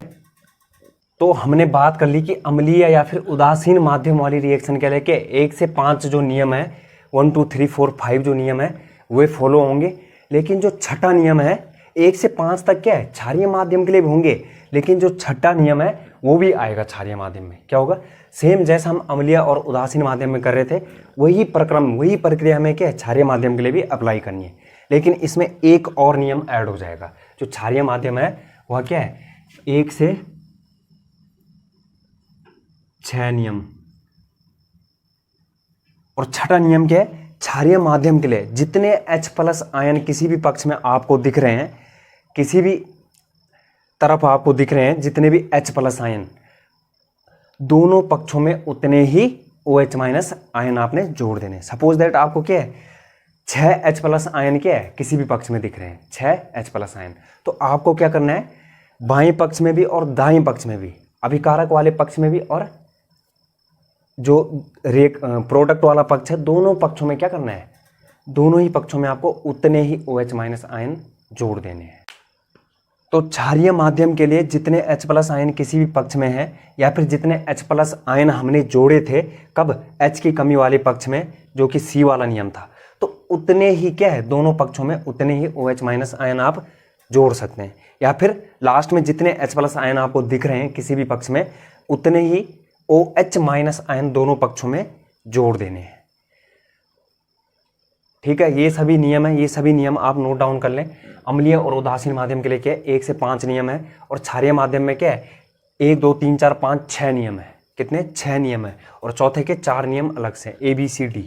तो हमने बात कर ली कि अम्लीय या फिर उदासीन माध्यम वाली रिएक्शन के लिए के 1 से 5 जो नियम है, 1 2 3 4 5 जो नियम है वे फॉलो होंगे। लेकिन जो छठा नियम है 1 से 5 तक क्या है, क्षारीय माध्यम के लिए भी होंगे, लेकिन जो छठा नियम है वो भी आएगा क्षारीय माध्यम में। क्या होगा, सेम जैसा हम अम्लीय और उदासीन माध्यम में कर रहे थे वही प्रक्रम, वही प्रक्रिया हमें क्या है क्षारीय माध्यम के लिए भी अप्लाई करनी है। लेकिन इसमें एक और नियम ऐड हो जाएगा। जो क्षारीय माध्यम है वह क्या है, 1 से 6 नियम। और छठा नियम क्या है, क्षारीय माध्यम के लिए जितने H+ आयन किसी भी पक्ष में आपको दिख रहे हैं, किसी भी तरफ आपको दिख रहे हैं, जितने भी H+ आयन, दोनों पक्षों में उतने ही OH- आयन आपने जोड़ देने। सपोज दैट आपको क्या है 6 H+ आयन क्या है किसी भी पक्ष में दिख रहे हैं, 6 H+ आयन, तो आपको क्या करना है, बाएं पक्ष में भी और दाएं पक्ष में भी, अभिकारक वाले पक्ष में भी और जो प्रोडक्ट वाला पक्ष है, दोनों पक्षों में क्या करना है, दोनों ही पक्षों में आपको उतने ही OH माइनस आयन जोड़ देने हैं। तो क्षारीय माध्यम के लिए जितने H प्लस आयन किसी भी पक्ष में है, या फिर जितने H प्लस आयन हमने जोड़े थे कब, H की कमी वाले पक्ष में, जो कि C वाला नियम था, तो उतने ही क्या है, दोनों पक्षों में उतने ही OH माइनस आयन आप जोड़ सकते हैं। या फिर लास्ट में जितने H प्लस आयन आपको दिख रहे हैं किसी भी पक्ष में, उतने ही OH माइनस आयन दोनों पक्षों में जोड़ देने हैं। ठीक है, ये सभी नियम है, ये सभी नियम आप नोट डाउन कर लें। अम्लीय और उदासीन माध्यम के लिए क्या है, 1 से 5 नियम है, और क्षारीय माध्यम में क्या है, 1 2 3 4 5 6 नियम है। कितने, 6 नियम है, और चौथे के 4 नियम अलग से, ABCD।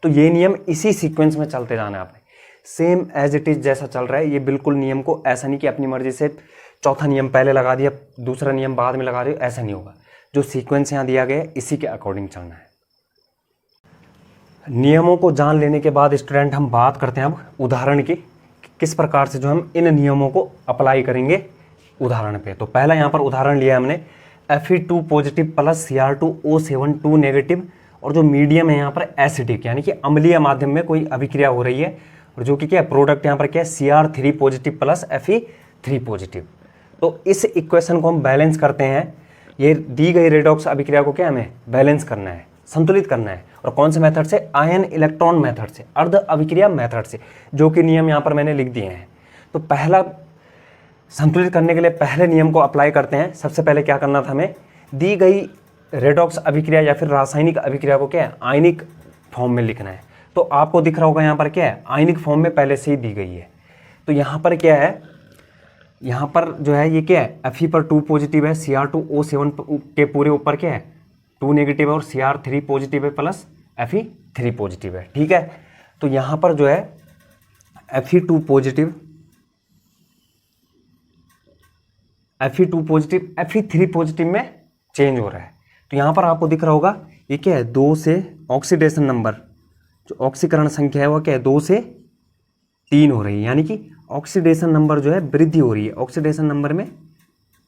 तो ये नियम इसी सीक्वेंस में चलते जाना है आपने, सेम एज इट इज जैसा चल रहा है। ये बिल्कुल नियम को ऐसा नहीं कि अपनी मर्जी से चौथा नियम पहले लगा दिया, दूसरा नियम बाद में लगा रहे हो, ऐसा नहीं होगा। जो सीक्वेंस यहाँ दिया गया है इसी के अकॉर्डिंग चलना है। नियमों को जान लेने के बाद स्टूडेंट हम बात करते हैं अब उदाहरण की, किस प्रकार से जो हम इन नियमों को अप्लाई करेंगे उदाहरण पे। तो पहला यहाँ पर उदाहरण लिया हमने Fe2 positive plus Cr2O7 2 negative, और जो मीडियम है यहाँ पर एसिडिक, यानी कि अम्लीय माध्यम में कोई अभिक्रिया हो रही है, और जो कि क्या है, प्रोडक्ट यहाँ पर क्या है, Cr3 positive plus Fe3 positive. तो इस इक्वेशन को हम बैलेंस करते हैं। ये दी गई रेडॉक्स अभिक्रिया को क्या हमें बैलेंस करना है, संतुलित करना है, और कौन से मेथड से, आयन इलेक्ट्रॉन मेथड से, अर्ध अभिक्रिया मेथड से, जो कि नियम यहाँ पर मैंने लिख दिए हैं। तो पहला संतुलित करने के लिए पहले नियम को अप्लाई करते हैं। सबसे पहले क्या करना था हमें, दी गई रेडॉक्स अभिक्रिया या फिर रासायनिक अभिक्रिया को क्या है, आयनिक फॉर्म में लिखना है। तो आपको दिख रहा होगा यहाँ पर क्या है, आयनिक फॉर्म में पहले से ही दी गई है। तो यहाँ पर क्या है, यहाँ पर जो है ये क्या है, Fe पर 2 पॉजिटिव है, Cr2O7 के पूरे ऊपर क्या है 2 नेगेटिव है, और Cr3 पॉजिटिव है प्लस Fe3 पॉजिटिव है। ठीक है, तो यहाँ पर जो है Fe2 positive, Fe2 positive Fe3 positive में चेंज हो रहा है। तो यहाँ पर आपको दिख रहा होगा ये क्या है, 2 से ऑक्सीडेशन नंबर, जो ऑक्सीकरण संख्या है वो क्या है, 2 से 3 हो रही है, यानी कि ऑक्सीडेशन नंबर जो है वृद्धि हो रही है, ऑक्सीडेशन नंबर में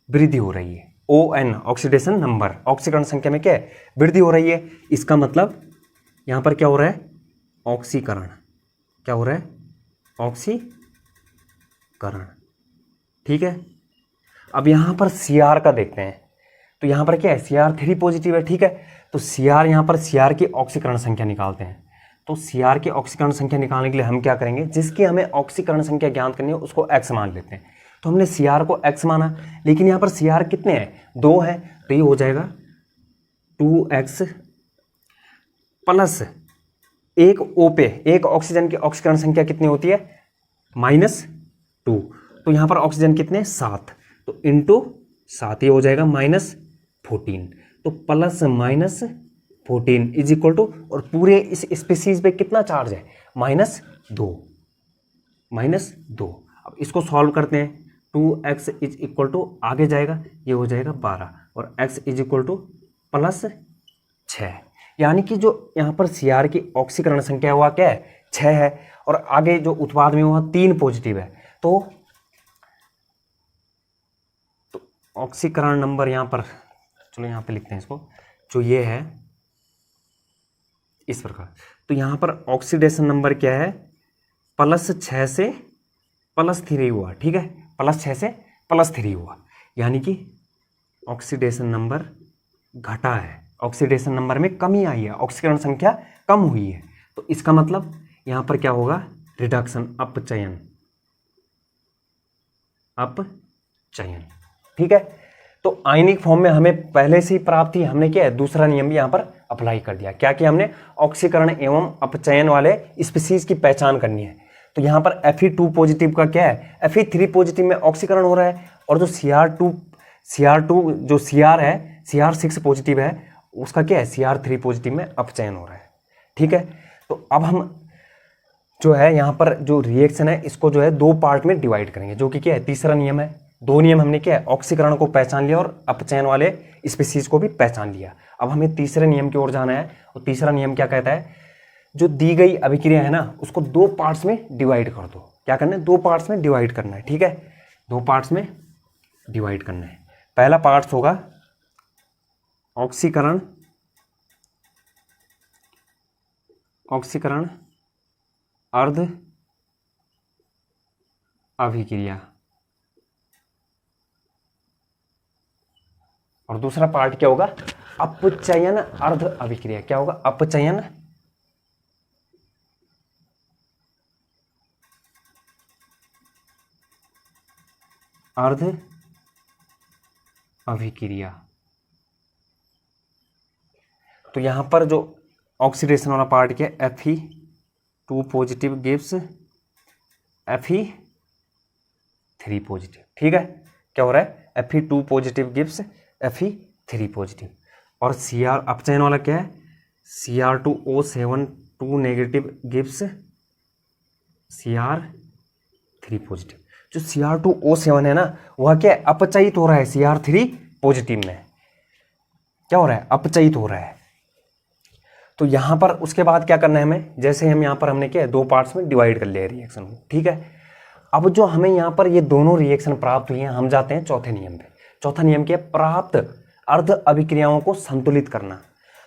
वृद्धि हो रही है। ON ऑक्सीडेशन नंबर, ऑक्सीकरण संख्या में क्या है, वृद्धि हो रही है। इसका मतलब यहाँ पर क्या हो रहा है, ऑक्सीकरण, क्या हो रहा है, ऑक्सीकरण। ठीक है, अब यहाँ पर Cr का देखते हैं। तो यहाँ पर क्या है, Cr3 पॉजिटिव है। ठीक है, तो Cr यहाँ पर Cr की ऑक्सीकरण संख्या निकालते हैं। तो Cr की ऑक्सीकरण संख्या निकालने के लिए हम क्या करेंगे, जिसकी हमें ऑक्सीकरण संख्या ज्ञात करनी है उसको x मान लेते हैं। तो हमने Cr को x माना, लेकिन यहाँ पर Cr कितने हैं, 2 है, तो ये हो जाएगा 2x प्लस एक O पे, एक ऑक्सीजन की ऑक्सीकरण संख्या कितनी होती है, -2। तो यहाँ पर ऑक्सीजन कितने, 7, तो इंटू 7 ये हो जाएगा -14। तो प्लस -14 इज इक्वल टू, और पूरे इस स्पीसीज पे कितना चार्ज है, -2। अब इसको सॉल्व करते हैं। 2x इज इक्वल टू, आगे जाएगा ये हो जाएगा 12, और x इज इक्वल टू +6, यानी कि जो यहाँ पर Cr की ऑक्सीकरण संख्या हुआ क्या है, 6 है, और आगे जो उत्पाद में हुआ 3 पॉजिटिव है। तो ऑक्सीकरण नंबर यहाँ पर, चलो यहाँ पे लिखते हैं इसको, जो ये है इस प्रकार। तो यहाँ पर ऑक्सीडेशन नंबर क्या है, +6 से +3 हुआ। ठीक है, +6 से +3 हुआ, यानी कि ऑक्सीडेशन नंबर घटा है, ऑक्सीडेशन नंबर में कमी आई है, ऑक्सीकरण संख्या कम हुई है। तो इसका मतलब यहाँ पर क्या होगा, रिडक्शन, अपचयन। ठीक है, तो आयनिक फॉर्म में हमें पहले से ही प्राप्त थी, हमने क्या है, दूसरा नियम भी यहाँ पर अप्लाई कर दिया। क्या किया हमने, ऑक्सीकरण एवं अपचयन वाले स्पीसीज की पहचान करनी है। तो यहाँ पर Fe2 पॉजिटिव का क्या है, Fe3 पॉजिटिव में ऑक्सीकरण हो रहा है, और जो Cr2 जो Cr है, Cr6 पॉजिटिव है, उसका क्या है, Cr3 पॉजिटिव में अपचयन हो रहा है। ठीक है, तो अब हम जो है यहाँ पर जो रिएक्शन है इसको जो है 2 पार्ट में डिवाइड करेंगे, जो कि क्या है, तीसरा नियम है। 2 नियम हमने क्या है, ऑक्सीकरण को पहचान लिया और अपचयन वाले स्पीसीज को भी पहचान लिया। अब हमें तीसरे नियम की ओर जाना है, और तीसरा नियम क्या कहता है, जो दी गई अभिक्रिया है ना उसको 2 पार्ट्स में डिवाइड कर दो। क्या करना है, 2 पार्ट्स में डिवाइड करना है। ठीक है, 2 पार्ट्स में डिवाइड करना है। पहला पार्ट होगा ऑक्सीकरण ऑक्सीकरण अर्ध अभिक्रिया, और दूसरा पार्ट क्या होगा, अपचयन अर्ध अभिक्रिया। क्या होगा, अपचयन अर्ध अभिक्रिया। तो यहां पर जो ऑक्सीडेशन वाला पार्ट क्या है, Fe2 positive gives Fe3 positive. ठीक है, क्या हो रहा है, Fe2 positive gives Fe3 positive. और Cr अपचयन वाला क्या है, Cr2O7 2 negative gives Cr3 positive. जो Cr2O7 है ना, वह क्या है, अपचयित हो रहा है Cr3 पॉजिटिव में। क्या हो रहा है, अपचयित हो रहा है। तो यहां पर उसके बाद क्या करना है हमें, जैसे हम यहां पर हमने क्या है, दो पार्ट्स में डिवाइड कर लिया रिएक्शन को। ठीक है, अब जो हमें यहां पर ये दोनों रिएक्शन प्राप्त हुई हैं, हम जाते हैं चौथे नियम पे। चौथा नियम क्या है, प्राप्त अर्ध अभिक्रियाओं को संतुलित करना।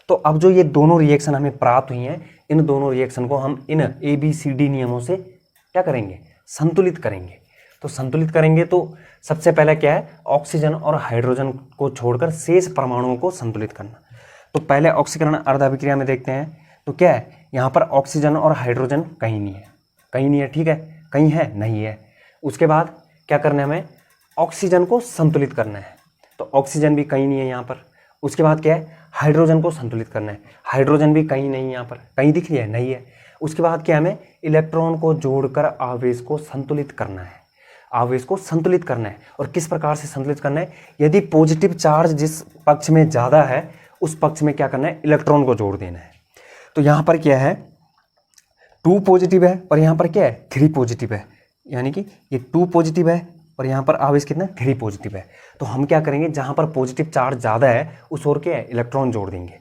तो अब जो ये दोनों रिएक्शन हमें प्राप्त हुई हैं, इन दोनों रिएक्शन को हम इन ABCD नियमों से क्या करेंगे, संतुलित करेंगे। तो संतुलित करेंगे तो सबसे पहले क्या है, ऑक्सीजन और हाइड्रोजन को छोड़कर शेष परमाणुओं को संतुलित करना। तो पहले ऑक्सीकरण अर्ध अभिक्रिया में देखते हैं, तो क्या है, यहाँ पर ऑक्सीजन और हाइड्रोजन कहीं नहीं है, कहीं नहीं है। ठीक है, कहीं है, नहीं है। उसके बाद क्या करना है, हमें ऑक्सीजन को संतुलित करना है। तो ऑक्सीजन भी कहीं नहीं है यहाँ पर। उसके बाद क्या है, हाइड्रोजन को संतुलित करना है। हाइड्रोजन भी कहीं नहीं, यहाँ पर कहीं दिख रही है, नहीं है। उसके बाद क्या, हमें इलेक्ट्रॉन को जोड़कर आवेश को संतुलित करना है। आवेश को संतुलित करना है। और किस प्रकार से संतुलित करना है, यदि पॉजिटिव चार्ज जिस पक्ष में ज़्यादा है, उस पक्ष में क्या करना है, इलेक्ट्रॉन को जोड़ देना है। तो यहाँ पर क्या है, 2 पॉजिटिव है और यहाँ पर क्या है, 3 पॉजिटिव है। यानी कि ये 2 पॉजिटिव है और यहाँ पर आवेश कितना है, 3 पॉजिटिव है। तो हम क्या करेंगे, जहाँ पर पॉजिटिव चार्ज ज़्यादा है उस ओर क्या है, इलेक्ट्रॉन जोड़ देंगे।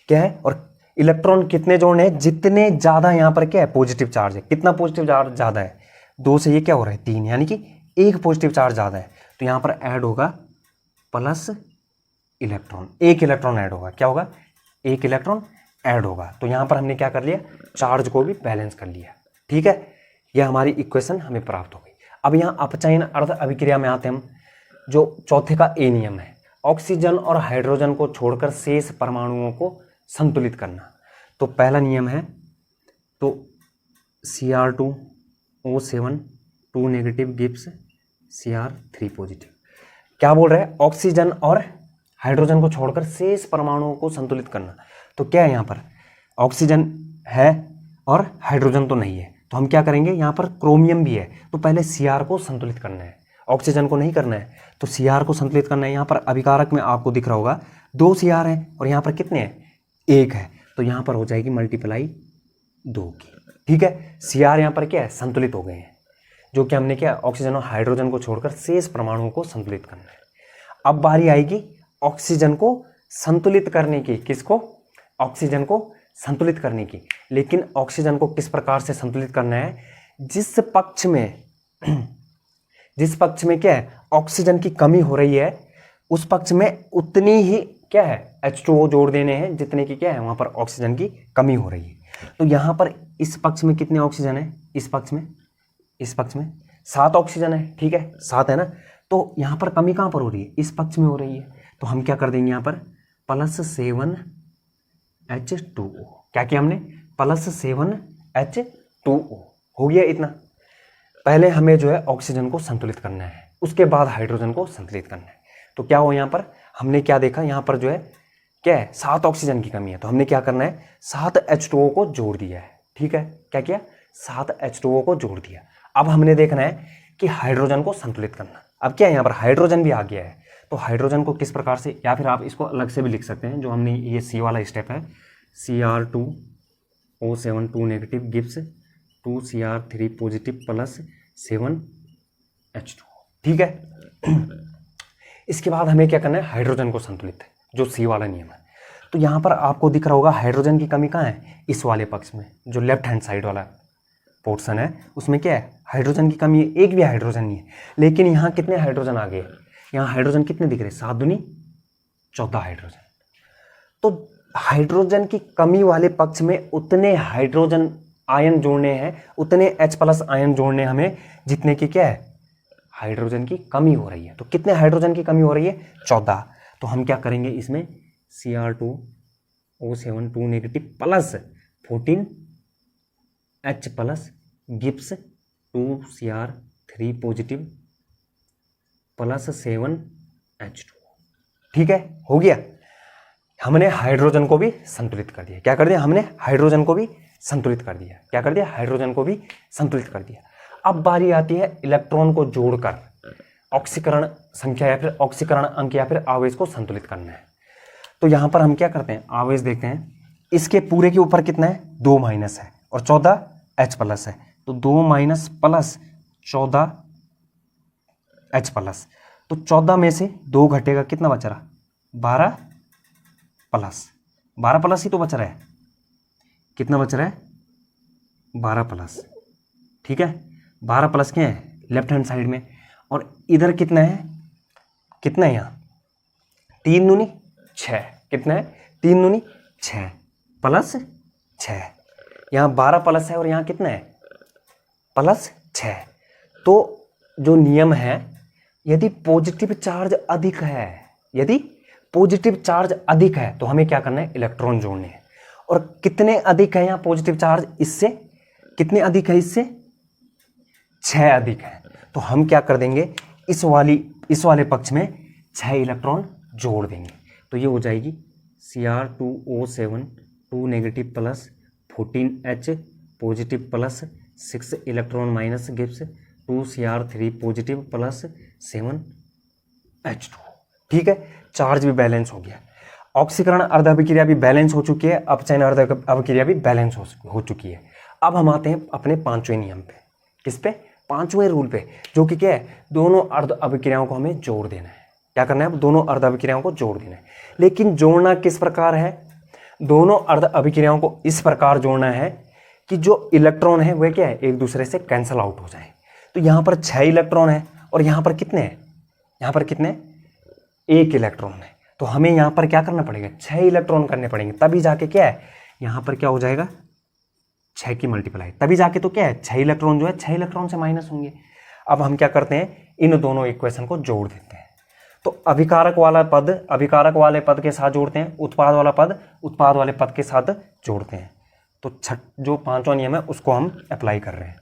क्या है, और इलेक्ट्रॉन कितने जोड़ने हैं, जितने ज़्यादा यहाँ पर क्या है, पॉजिटिव चार्ज है। कितना पॉजिटिव चार्ज ज़्यादा है, 2 से ये क्या हो रहा है, 3, यानी कि 1 पॉजिटिव चार्ज ज़्यादा है। तो यहाँ पर ऐड होगा प्लस इलेक्ट्रॉन, 1 इलेक्ट्रॉन ऐड होगा। क्या होगा, 1 इलेक्ट्रॉन ऐड होगा। तो यहाँ पर हमने क्या कर लिया, चार्ज को भी बैलेंस कर लिया। ठीक है, यह हमारी इक्वेशन हमें प्राप्त हो गई। अब यहाँ अपचयन अर्ध अभिक्रिया में आते हैं हम। जो चौथे का ए नियम है, ऑक्सीजन और हाइड्रोजन को छोड़कर शेष परमाणुओं को संतुलित करना। तो पहला नियम है, तो Cr2O7 2 negative gives Cr3 positive. क्या बोल रहे हैं, ऑक्सीजन और हाइड्रोजन को छोड़कर शेष परमाणुओं को संतुलित करना। तो क्या है, यहाँ पर ऑक्सीजन है और हाइड्रोजन तो नहीं है। तो हम क्या करेंगे, यहाँ पर क्रोमियम भी है, तो पहले Cr को संतुलित करना है, ऑक्सीजन को नहीं करना है। तो Cr को संतुलित करना है। यहाँ पर अभिकारक में आपको दिख रहा होगा 2 Cr है और यहाँ पर कितने हैं, 1 है। तो यहाँ पर हो जाएगी मल्टीप्लाई 2 की। ठीक है, Cr यहाँ पर क्या है, संतुलित हो गए हैं, जो कि हमने क्या, ऑक्सीजन और हाइड्रोजन को छोड़कर शेष परमाणुओं को संतुलित करना है। अब बारी आएगी ऑक्सीजन को संतुलित करने की। किसको, ऑक्सीजन को संतुलित करने की। लेकिन ऑक्सीजन को किस प्रकार से संतुलित करना है, जिस पक्ष में क्या है, ऑक्सीजन की कमी हो रही है, उस पक्ष में उतनी ही क्या है, H2O जोड़ देने हैं जितने की क्या है, वहां पर ऑक्सीजन की कमी हो रही है। तो यहां पर इस पक्ष में कितने ऑक्सीजन है, इस पक्ष में 7 ऑक्सीजन है। ठीक है, 7 है ना। तो यहां पर कमी कहां पर हो रही है, इस पक्ष में हो रही है। तो हम क्या कर देंगे, यहाँ पर +7 H2O। क्या किया हमने, +7 H2O हो गया इतना। पहले हमें जो है ऑक्सीजन को संतुलित करना है, उसके बाद हाइड्रोजन को संतुलित करना है। तो क्या हो, यहाँ पर हमने क्या देखा, यहाँ पर जो है क्या है, 7 ऑक्सीजन की कमी है। तो हमने क्या करना है, 7 H2O को जोड़ दिया है। ठीक है, क्या किया, 7 H2O को जोड़ दिया। अब हमने देखना है कि हाइड्रोजन को संतुलित करना। अब क्या है, यहाँ पर हाइड्रोजन भी आ गया है। तो हाइड्रोजन को किस प्रकार से, या फिर आप इसको अलग से भी लिख सकते हैं, जो हमने ये C वाला स्टेप है, Cr2O7 2 negative gives 2 Cr3 positive +7 H2O। ठीक है, इसके बाद हमें क्या करना है, हाइड्रोजन को संतुलित, जो C वाला नियम है। तो यहाँ पर आपको दिख रहा होगा हाइड्रोजन की कमी कहाँ है, इस वाले पक्ष में, जो लेफ्ट हैंड साइड वाला पोर्शन है, उसमें क्या है, हाइड्रोजन की कमी है, एक भी हाइड्रोजन नहीं है। लेकिन यहाँ कितने हाइड्रोजन आ गए, यहाँ हाइड्रोजन कितने दिख रहे हैं, 7 दूनी 14 हाइड्रोजन। तो हाइड्रोजन की कमी वाले पक्ष में उतने हाइड्रोजन आयन जोड़ने हैं, उतने H+ आयन जोड़ने हमें जितने की क्या है, हाइड्रोजन की कमी हो रही है। तो कितने हाइड्रोजन की कमी हो रही है, 14। तो हम क्या करेंगे इसमें Cr2O7 2 negative plus 14 H+ Gibbs 2Cr3 positive plus 7 H2। ठीक है, हो गया। हमने हाइड्रोजन को भी संतुलित कर दिया। क्या कर दिया, हमने हाइड्रोजन को भी संतुलित कर दिया। क्या कर दिया, हाइड्रोजन को भी संतुलित कर दिया। अब बारी आती है इलेक्ट्रॉन को जोड़कर ऑक्सीकरण संख्या या फिर ऑक्सीकरण अंक या फिर आवेश को संतुलित करना है। तो यहां पर हम क्या करते हैं, आवेश देखते हैं। इसके पूरे के ऊपर कितना है, 2 माइनस है और 14 H+ है। तो 2 माइनस प्लस 14 H+। तो 14 में से 2 घटेगा, कितना बच रहा, 12 प्लस ही तो बच रहा है। कितना बच रहा है, 12 प्लस। ठीक है, 12 प्लस क्या है, लेफ्ट हैंड साइड में। और इधर कितना है, कितना है यहाँ, 3 दूनी 6। कितना है, 3 दूनी 6 प्लस 6। यहाँ 12 प्लस है और यहाँ कितना है, प्लस 6। तो जो नियम है, यदि पॉजिटिव चार्ज अधिक है, यदि पॉजिटिव चार्ज अधिक है तो हमें क्या करना है, इलेक्ट्रॉन जोड़ने हैं। और कितने अधिक है यहाँ पॉजिटिव चार्ज, इससे कितने अधिक है, इससे 6 अधिक है। तो हम क्या कर देंगे, इस वाले पक्ष में 6 इलेक्ट्रॉन जोड़ देंगे। तो ये हो जाएगी Cr2O7 2 negative plus 14H positive plus 6 electron minus gives 2Cr3 positive plus 7 H2। ठीक है, चार्ज भी बैलेंस हो गया, ऑक्सीकरण अर्ध अभिक्रिया भी बैलेंस हो चुकी है, अपचयन अर्ध अभिक्रिया भी बैलेंस हो चुकी है। अब हम आते हैं अपने 5वें नियम पे। किस पे, 5वें रूल पे, जो कि क्या है, दोनों अर्ध अभिक्रियाओं को हमें जोड़ देना है। क्या करना है, अब दोनों अर्ध अभिक्रियाओं को जोड़ देना है। लेकिन जोड़ना किस प्रकार है, दोनों अर्ध अभिक्रियाओं को इस प्रकार जोड़ना है कि जो इलेक्ट्रॉन है वह क्या है, एक दूसरे से कैंसल आउट हो जाए। तो यहाँ पर 6 इलेक्ट्रॉन है और यहाँ पर कितने हैं, यहाँ पर कितने, 1 इलेक्ट्रॉन है। तो हमें यहाँ पर क्या करना पड़ेगा, 6 इलेक्ट्रॉन करने पड़ेंगे, तभी जाके क्या है, यहाँ पर क्या हो जाएगा, 6 की मल्टीप्लाई, तभी जाके तो क्या है, 6 इलेक्ट्रॉन जो है 6 इलेक्ट्रॉन से माइनस होंगे। अब हम क्या करते हैं, इन दोनों इक्वेशन को जोड़ देते हैं। तो अभिकारक वाला पद अभिकारक वाले पद के साथ जोड़ते हैं, उत्पाद वाला पद उत्पाद वाले पद के साथ जोड़ते हैं। तो जो 5वां नियम है उसको हम अप्लाई कर रहे हैं।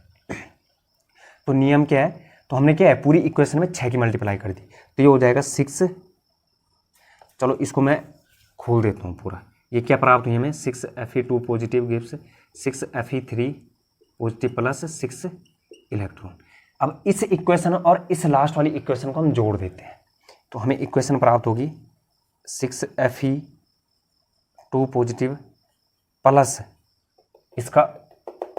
तो नियम क्या है, तो हमने क्या है, पूरी इक्वेशन में 6 की मल्टीप्लाई कर दी। तो ये हो जाएगा 6, चलो इसको मैं खोल देता हूँ पूरा। ये क्या प्राप्त हुई हमें, 6Fe2 positive gives 6Fe3 positive plus 6 electron. अब इस इक्वेशन और इस लास्ट वाली इक्वेशन को हम जोड़ देते हैं। तो हमें इक्वेशन प्राप्त होगी 6Fe2 पॉजिटिव प्लस इसका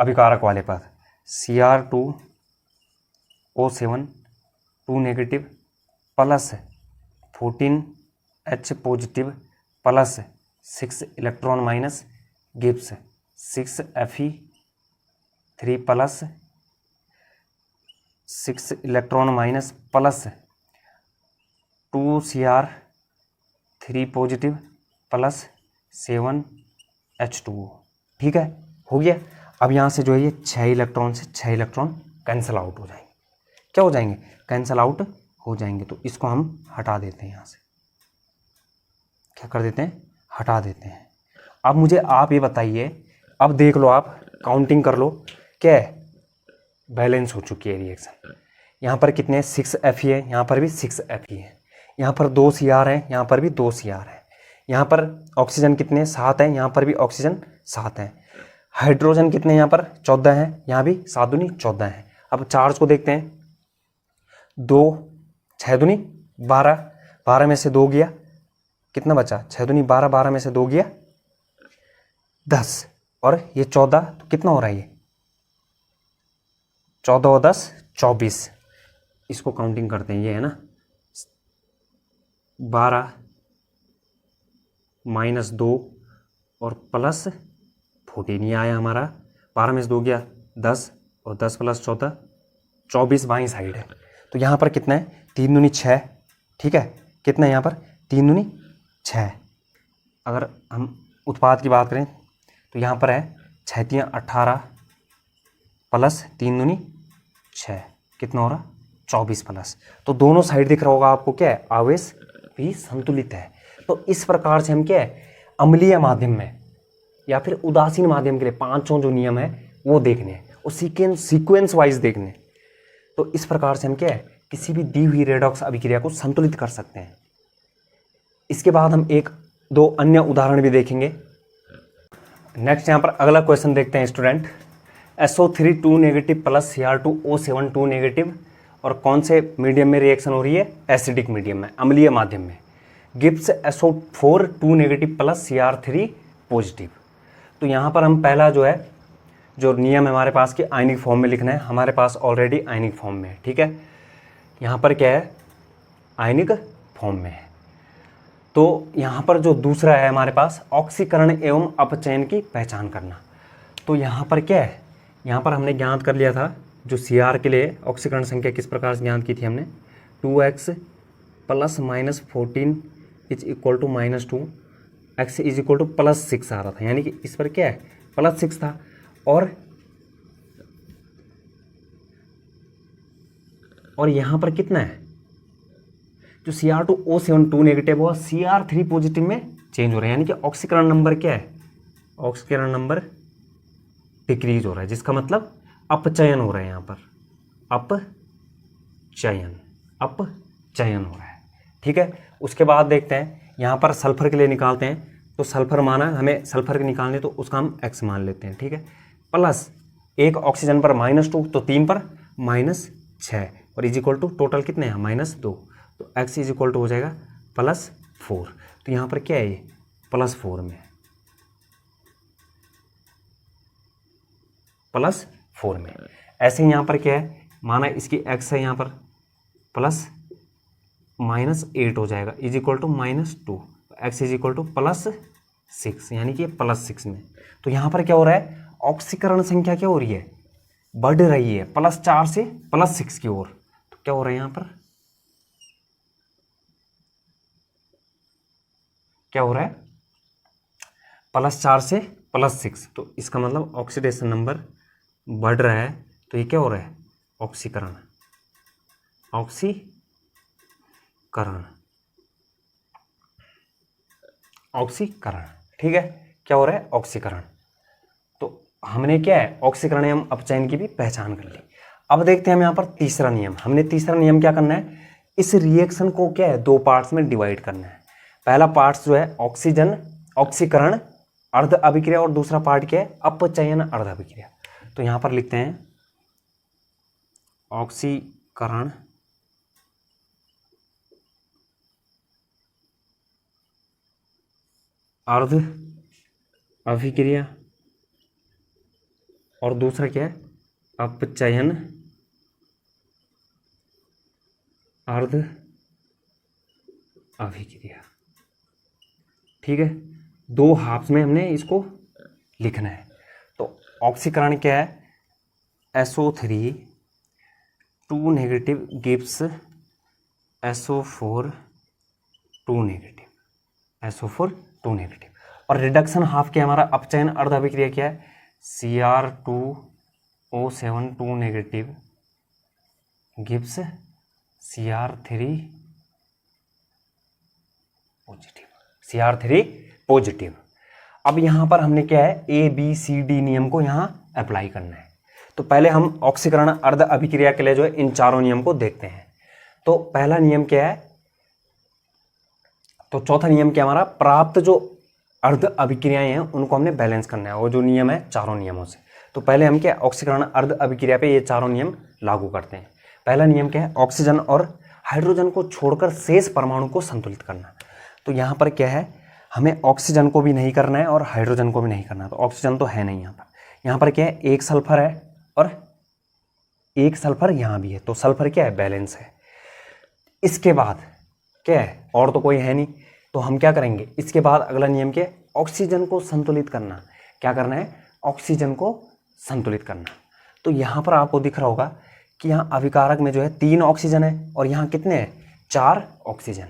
अभिकारक वाले पद Cr2O7 2 negative plus 14H positive plus 6 electron minus gives 6Fe3 plus 6 electron minus plus 2Cr3 positive plus 7 H2O। ठीक है, हो गया। अब यहाँ से जो है ये 6 इलेक्ट्रॉन से 6 इलेक्ट्रॉन कैंसिल आउट हो जाएंगे। क्या हो जाएंगे, कैंसिल आउट हो जाएंगे। तो इसको हम हटा देते हैं, यहाँ से क्या कर देते हैं, हटा देते हैं। अब मुझे आप ये बताइए, अब देख लो, आप काउंटिंग कर लो, क्या है, बैलेंस हो चुकी है रिएक्शन। यहाँ पर कितने 6Fe है, यहाँ पर भी 6Fe है, यहाँ पर 2 Cr है, यहाँ पर भी 2 Cr है, यहाँ पर ऑक्सीजन कितने 7 है, यहाँ पर भी ऑक्सीजन 7 है, हाइड्रोजन कितने यहाँ पर 14 है, यहाँ भी 7 दूनी 14 है। अब चार्ज को देखते हैं, 2 6 दूनी 12, 12 में से 2 गया, कितना बचा, 6 दूनी 12, 12 में से 2 गया 10, और ये 14, तो कितना हो रहा है, ये 14 और 10 24। इसको काउंटिंग करते हैं, ये है ना 12 माइनस 2 और प्लस 14, ये आया हमारा, 12 में से 2 गया 10 और 10 प्लस 14 24 बाईं साइड है। तो यहाँ पर कितना है, 3 दूनी 6, ठीक है, कितना है यहाँ पर 3 दूनी 6। अगर हम उत्पाद की बात करें तो यहाँ पर है 6 × 18 प्लस 3 दूनी 6, कितना हो रहा 24 प्लस। तो दोनों साइड दिख रहा होगा आपको क्या है, आवेश भी संतुलित है। तो इस प्रकार से हम क्या है, अम्लीय माध्यम में या फिर उदासीन माध्यम के लिए पांचों जो नियम है वो देखने हैं और सीक्वेंस वाइज देखने। तो इस प्रकार से हम क्या है, किसी भी दी हुई रेडॉक्स अभिक्रिया को संतुलित कर सकते हैं। इसके बाद हम एक दो अन्य उदाहरण भी देखेंगे। नेक्स्ट यहाँ पर अगला क्वेश्चन देखते हैं student. SO3 2 negative plus Cr2O7 2 negative और कौन से मीडियम में रिएक्शन हो रही है, एसिडिक मीडियम में, अम्लीय माध्यम में। Gibbs SO4 2 negative plus Cr3 positive. तो यहाँ पर हम पहला जो है, जो नियम हमारे पास कि आयनिक फॉर्म में लिखना है, हमारे पास ऑलरेडी आयनिक फॉर्म में है, ठीक है। यहाँ पर क्या है, आयनिक फॉर्म में है। तो यहाँ पर जो दूसरा है हमारे पास, ऑक्सीकरण एवं अपचयन की पहचान करना। तो यहाँ पर क्या है, यहाँ पर हमने ज्ञात कर लिया था जो Cr के लिए ऑक्सीकरण संख्या किस प्रकार से ज्ञात की थी हमने, 2x plus minus 14 is equal to minus 2, x is equal to plus 6 आ रहा था, यानी कि इस पर क्या है प्लस 6 था। और यहाँ पर कितना है, जो Cr2O7 2 नेगेटिव हुआ Cr3 पॉजिटिव में चेंज हो रहा है, यानी कि ऑक्सीकरण नंबर क्या है, ऑक्सीकरण नंबर डिक्रीज हो रहा है, जिसका मतलब अपचयन हो रहा है। यहाँ पर अपचयन हो रहा है, ठीक है। उसके बाद देखते हैं यहाँ पर सल्फर के लिए निकालते हैं। तो सल्फर माना हमें, सल्फर के निकालने तो उसका हम x मान लेते हैं, ठीक है। प्लस एक ऑक्सीजन पर -2 तो 3 पर -6 और इज इक्वल टू टोटल कितने हैं -2, तो x इज इक्वल टू हो जाएगा +4। तो यहाँ पर क्या है, ये +4 में, +4 में। ऐसे ही यहाँ पर क्या है, माना इसकी x है यहाँ पर प्लस -8 हो जाएगा is equal to -2, x is equal to +6, यानी कि +6 में। तो यहाँ पर क्या हो रहा है, ऑक्सीकरण संख्या क्या हो रही है, बढ़ रही है +4 से +6 की ओर। तो क्या हो रहा है यहाँ पर, क्या हो रहा है, +4 से +6। तो इसका मतलब ऑक्सीडेशन नंबर बढ़ रहा है। तो ये क्या हो रहा है, ऑक्सीकरण, ठीक है। क्या हो रहा है, ऑक्सीकरण। तो हमने क्या है, ऑक्सीकरण एवं अपचयन की भी पहचान कर ली। अब देखते हैं हम यहाँ पर तीसरा नियम। हमने तीसरा नियम क्या करना है, इस रिएक्शन को क्या है 2 पार्ट्स में डिवाइड करना है। पहला पार्ट जो है ऑक्सीकरण अर्ध अभिक्रिया और दूसरा पार्ट क्या है, अपचयन अर्ध अभिक्रिया। तो यहाँ पर लिखते हैं ऑक्सीकरण अर्ध अभिक्रिया और दूसरा क्या है, अपचयन अर्ध अभिक्रिया, ठीक है। 2 हाफ्स में हमने इसको लिखना है। तो ऑक्सीकरण क्या है, SO3 2 negative gives SO4 2 negative, SO4 2 negative. और रिडक्शन हाफ क्या हमारा, अपचयन अर्ध अभिक्रिया क्या है, Cr2O7 2 negative gives Cr3 positive. अब यहाँ पर हमने क्या है, ABCD नियम को यहाँ अप्लाई करना है। तो पहले हम ऑक्सीकरण अर्ध अभिक्रिया के लिए जो है इन चारों नियम को देखते हैं। तो पहला नियम क्या है, तो चौथा नियम क्या हमारा, प्राप्त जो अर्ध अभिक्रियाएं हैं उनको हमने बैलेंस करना है, वो जो नियम है चारों नियमों से। तो पहले हम क्या, ऑक्सीकरण अर्ध अभिक्रिया पे ये चारों नियम लागू करते हैं। पहला नियम क्या है, ऑक्सीजन और हाइड्रोजन को छोड़कर शेष परमाणु को संतुलित करना। तो यहाँ पर क्या है, हमें ऑक्सीजन को भी नहीं करना है और हाइड्रोजन को भी नहीं करना है। तो ऑक्सीजन तो है नहीं यहाँ पर क्या है, एक सल्फर है और एक सल्फर यहाँ भी है। तो सल्फर क्या है, बैलेंस है। इसके बाद क्या है, और तो कोई है नहीं। तो हम क्या करेंगे, इसके बाद अगला नियम क्या है, ऑक्सीजन को संतुलित करना। क्या करना है, ऑक्सीजन को संतुलित करना। तो यहाँ पर आपको दिख रहा होगा कि यहाँ अभिकारक में जो है 3 ऑक्सीजन है और यहाँ कितने हैं, 4 ऑक्सीजन।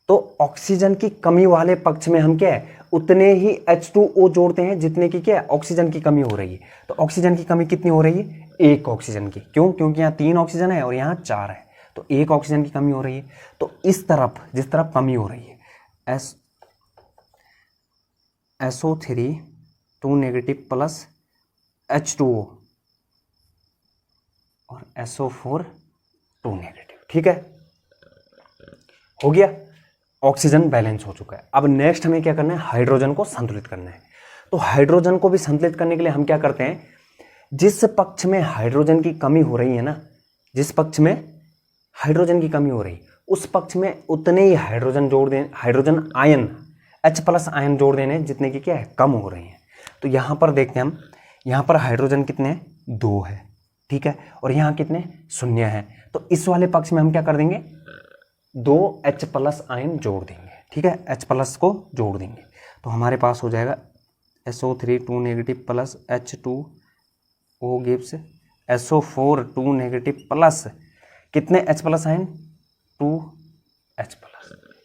तो ऑक्सीजन की कमी वाले पक्ष में हम क्या है उतने ही H2O जोड़ते हैं जितने की क्या है ऑक्सीजन की कमी हो रही है। तो ऑक्सीजन की कमी कितनी हो रही है, एक ऑक्सीजन की। क्यों? क्योंकि यहाँ 3 ऑक्सीजन है और यहाँ 4 है, तो एक ऑक्सीजन की कमी हो रही है। तो इस तरफ जिस तरफ कमी हो रही है SO3 2 नेगेटिव प्लस H2O और SO4 2 नेगेटिव। ठीक है, हो गया, ऑक्सीजन बैलेंस हो चुका है। अब नेक्स्ट हमें क्या करना है, हाइड्रोजन को संतुलित करना है। तो हाइड्रोजन को भी संतुलित करने के लिए हम क्या करते हैं, जिस पक्ष में हाइड्रोजन की कमी हो रही है ना, जिस पक्ष में हाइड्रोजन की कमी हो रही उस पक्ष में उतने ही हाइड्रोजन जोड़ दें, हाइड्रोजन आयन H+ आयन जोड़ देने जितने की क्या है कम हो रही हैं। तो यहाँ पर देखते हैं हम, यहाँ पर हाइड्रोजन कितने हैं, 2 है। ठीक है, और यहाँ कितने, 0 है। तो इस वाले पक्ष में हम क्या कर देंगे, 2 H+ आयन जोड़ देंगे। ठीक है, H+ को जोड़ देंगे तो हमारे पास हो जाएगा SO3 2 negative plus H2O gives SO4 2 negative plus कितने H+ आयन, 2H+।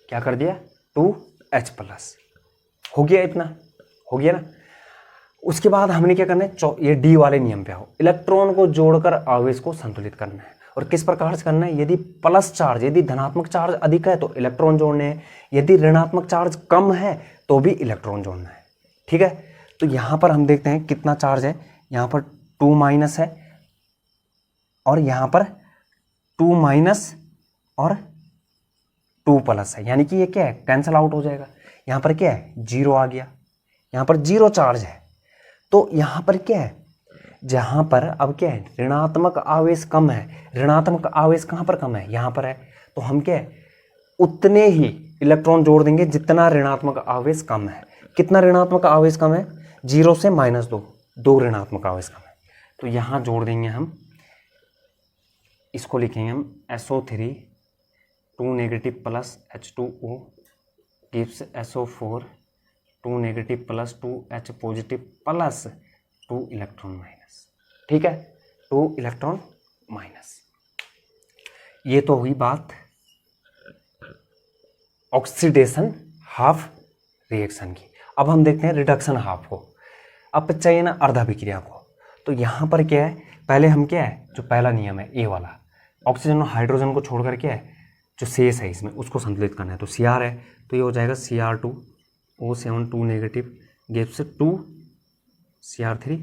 क्या कर दिया, 2H+। हो गया, इतना हो गया ना। उसके बाद हमने क्या करना है, ये डी वाले नियम पे आओ, इलेक्ट्रॉन को जोड़कर आवेश को संतुलित करना है। और किस प्रकार से करना है, यदि प्लस चार्ज, यदि धनात्मक चार्ज अधिक है तो इलेक्ट्रॉन जोड़ने हैं, यदि ऋणात्मक चार्ज कम है तो भी इलेक्ट्रॉन जोड़ना है। ठीक है, तो यहाँ पर हम देखते हैं कितना चार्ज है, यहाँ पर 2- है और यहाँ पर 2- और 2+ है, यानी कि ये क्या है, कैंसल आउट हो जाएगा। यहाँ पर क्या है, 0 आ गया, यहाँ पर 0 चार्ज है। तो यहाँ पर क्या है, जहाँ पर अब क्या है, ऋणात्मक आवेश कम है। ऋणात्मक आवेश कहाँ पर कम है, यहाँ पर है। तो हम क्या है, उतने ही इलेक्ट्रॉन जोड़ देंगे जितना ऋणात्मक आवेश कम है। कितना ऋणात्मक आवेश कम है, 0 से -2, 2 ऋणात्मक आवेश कम है। तो यहाँ जोड़ देंगे हम, इसको लिखेंगे हम SO3 2 negative plus H2O gives SO4 2 negative plus 2H positive plus 2 electron minus. ठीक है, 2 इलेक्ट्रॉन माइनस। ये तो हुई बात ऑक्सीडेशन हाफ रिएक्शन की। अब हम देखते हैं रिडक्शन हाफ को, अपचयन अर्धाभिक्रिया को। तो यहाँ पर क्या है, पहले हम क्या है, जो पहला नियम है ए वाला, ऑक्सीजन और हाइड्रोजन को छोड़कर क्या है, जो शेष है इसमें उसको संतुलित करना है। तो Cr है, तो ये हो जाएगा Cr2O7 2 negative gives 2 Cr3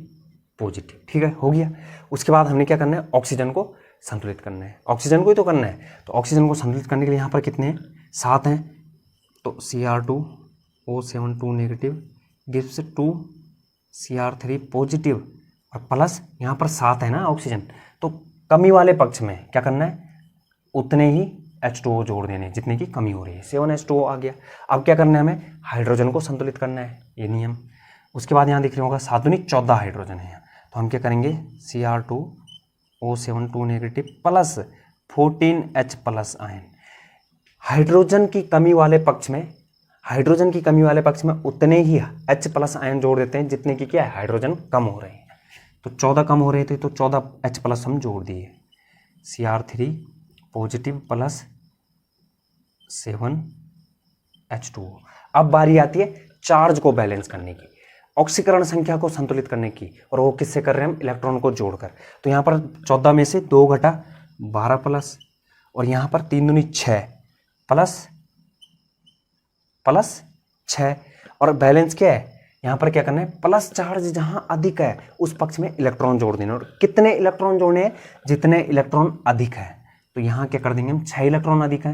positive. ठीक है, हो गया। उसके बाद हमने क्या करना है, ऑक्सीजन को संतुलित करना है। ऑक्सीजन को ही तो करना है। तो ऑक्सीजन को संतुलित करने के लिए यहाँ पर कितने हैं, 7 हैं। तो Cr2O7 2 negative gives 2 Cr3 positive और प्लस यहाँ पर 7 है ना ऑक्सीजन। तो कमी वाले पक्ष में क्या करना है, उतने ही H2O जोड़ देने जितने की कमी हो रही है। 7H2O आ गया। अब क्या करना है, हमें हाइड्रोजन को संतुलित करना है, ये नियम। उसके बाद यहाँ दिख रहा होगा 7 दूनी 14 हाइड्रोजन है। तो हम क्या करेंगे, Cr2O7 2 negative plus 14H+ ion. Hydrogen की कमी वाले पक्ष में, हाइड्रोजन की कमी वाले पक्ष में उतने ही H+ आयन जोड़ देते हैं जितने की क्या है, हाइड्रोजन कम हो रहे हैं। तो 14 कम हो रहे थे तो 14H+ हम जोड़ दिए, Cr3 पॉजिटिव प्लस 7H2O। अब बारी आती है चार्ज को बैलेंस करने की, ऑक्सीकरण संख्या को संतुलित करने की। और वो किससे कर रहे हैं हम, इलेक्ट्रॉन को जोड़कर। तो यहाँ पर 14 में से 2 घटा 12 प्लस, और यहाँ पर 3 दूनी 6 प्लस 6। और बैलेंस क्या है, यहाँ पर क्या करना है, प्लस चार्ज जहाँ अधिक है उस पक्ष में इलेक्ट्रॉन जोड़ देना। और कितने इलेक्ट्रॉन जोड़ने हैं, जितने इलेक्ट्रॉन अधिक है। तो यहाँ क्या कर देंगे हम, 6 इलेक्ट्रॉन अधिक है,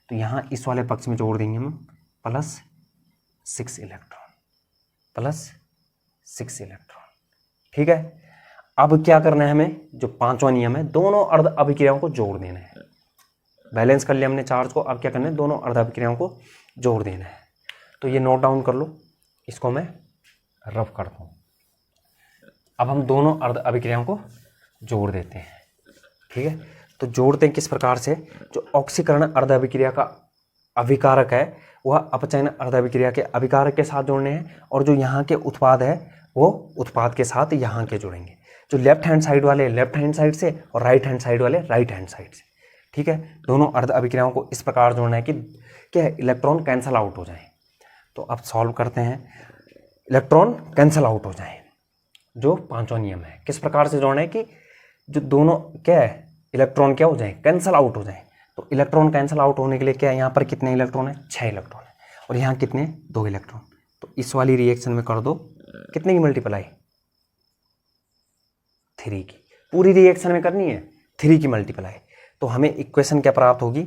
तो यहाँ इस वाले पक्ष में जोड़ देंगे हम प्लस 6 इलेक्ट्रॉन, प्लस 6 इलेक्ट्रॉन। ठीक है, अब क्या करना है हमें, जो 5वां नियम है, दोनों अर्ध अभिक्रियाओं को जोड़ देना है। बैलेंस कर लिया हमने चार्ज को, अब क्या करना है, दोनों अर्ध अभिक्रियाओं को जोड़ देना है। तो ये नोट डाउन कर लो, इसको मैं रफ करता हूँ। अब हम दोनों अर्ध अभिक्रियाओं को जोड़ देते हैं। ठीक है, तो जोड़ते हैं किस प्रकार से, जो ऑक्सीकरण अर्ध अभिक्रिया का अभिकारक है वह अपचयन अर्ध अभिक्रिया के अभिकारक के साथ जोड़ने हैं, और जो यहाँ के उत्पाद है वो उत्पाद के साथ यहाँ के जोड़ेंगे। जो लेफ्ट हैंड साइड वाले लेफ्ट हैंड साइड से और राइट हैंड साइड वाले राइट हैंड साइड से। ठीक है, दोनों अर्ध अभिक्रियाओं को इस प्रकार जोड़ना है कि क्या है, इलेक्ट्रॉन कैंसल आउट हो जाए। तो अब सॉल्व करते हैं, इलेक्ट्रॉन कैंसल आउट हो जाए, जो पांचवा नियम है। किस प्रकार से जोड़ना है कि जो दोनों क्या है, इलेक्ट्रॉन क्या हो जाए, कैंसल आउट हो जाए। तो इलेक्ट्रॉन कैंसल आउट होने के लिए क्या है, यहाँ पर कितने इलेक्ट्रॉन है, 6 इलेक्ट्रॉन है, और यहाँ कितने, 2 इलेक्ट्रॉन। तो इस वाली रिएक्शन में कर दो कितने की मल्टीप्लाई, 3 की। पूरी रिएक्शन में करनी है 3 की मल्टीप्लाई। तो हमें इक्वेशन क्या प्राप्त होगी,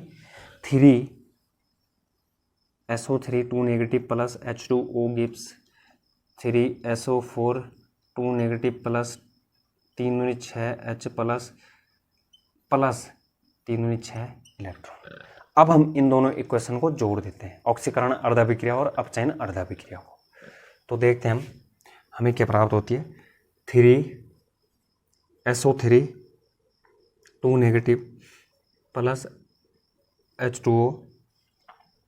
3SO3 2 negative plus H2O gives 3SO4 2 negative plus 3 दूनी 6 H प्लस 3 दूनी 6 इलेक्ट्रॉन। अब हम इन दोनों इक्वेशन को जोड़ देते हैं, ऑक्सीकरण अर्धाभिक्रिया और अपचयन अर्धाभिक्रिया को। तो देखते हैं हमें क्या प्राप्त होती है, 3SO3 2 नेगेटिव प्लस H2O,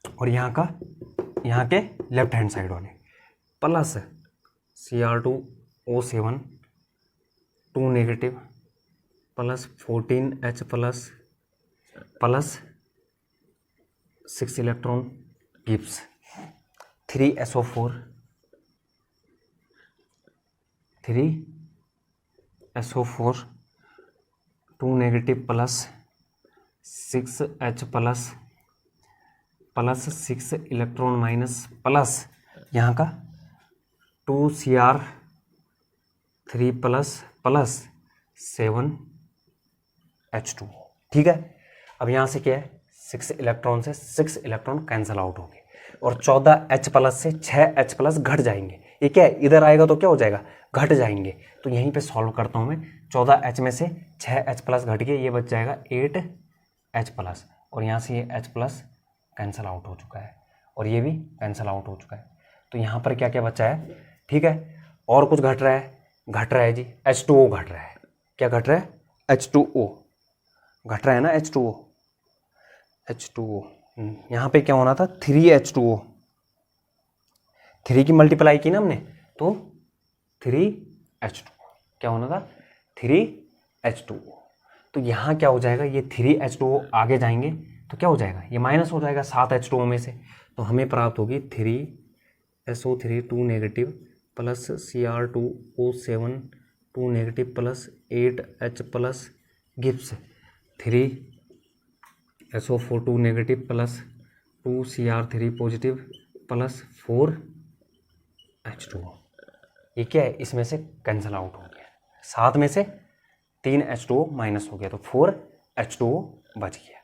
और यहाँ के लेफ्ट हैंड साइड वाले plus Cr2O7 2 negative plus 14H plus 6 electron gives 3SO4 2 negative plus 6H plus 6 electron minus plus यहाँ का 2Cr3 प्लस 7H2। ठीक है, अब यहाँ से क्या है, 6 इलेक्ट्रॉन से 6 इलेक्ट्रॉन कैंसिल आउट होंगे, और 14H प्लस से 6H प्लस घट जाएंगे। ये क्या है, इधर आएगा तो क्या हो जाएगा, घट जाएंगे। तो यहीं पे सॉल्व करता हूँ मैं, 14H में से 6H प्लस घट के ये बच जाएगा 8H प्लस, और यहाँ से ये H प्लस कैंसिल आउट हो चुका है, और ये भी कैंसिल आउट हो चुका है। तो यहाँ पर क्या क्या बचा है, ठीक है, और कुछ घट रहा है जी, H2O घट रहा है। क्या घट रहा है, H2O घट रहा है ना, H2O। यहाँ पे क्या होना था, 3H2O, 3 की मल्टीप्लाई की ना हमने, तो 3H2O क्या होना था, 3H2O। तो यहाँ क्या हो जाएगा, ये 3H2O आगे जाएंगे तो क्या हो जाएगा, ये माइनस हो जाएगा 7H2O में से। तो हमें प्राप्त होगी 3SO3 2 negative plus Cr2O7 2 negative plus 8H plus gives 3SO4 2 negative plus 2Cr3 positive plus 4H2O। ये क्या है, इसमें से कैंसिल आउट हो गया, 7 में से 3H2O माइनस हो गया, तो 4H2O बच गया।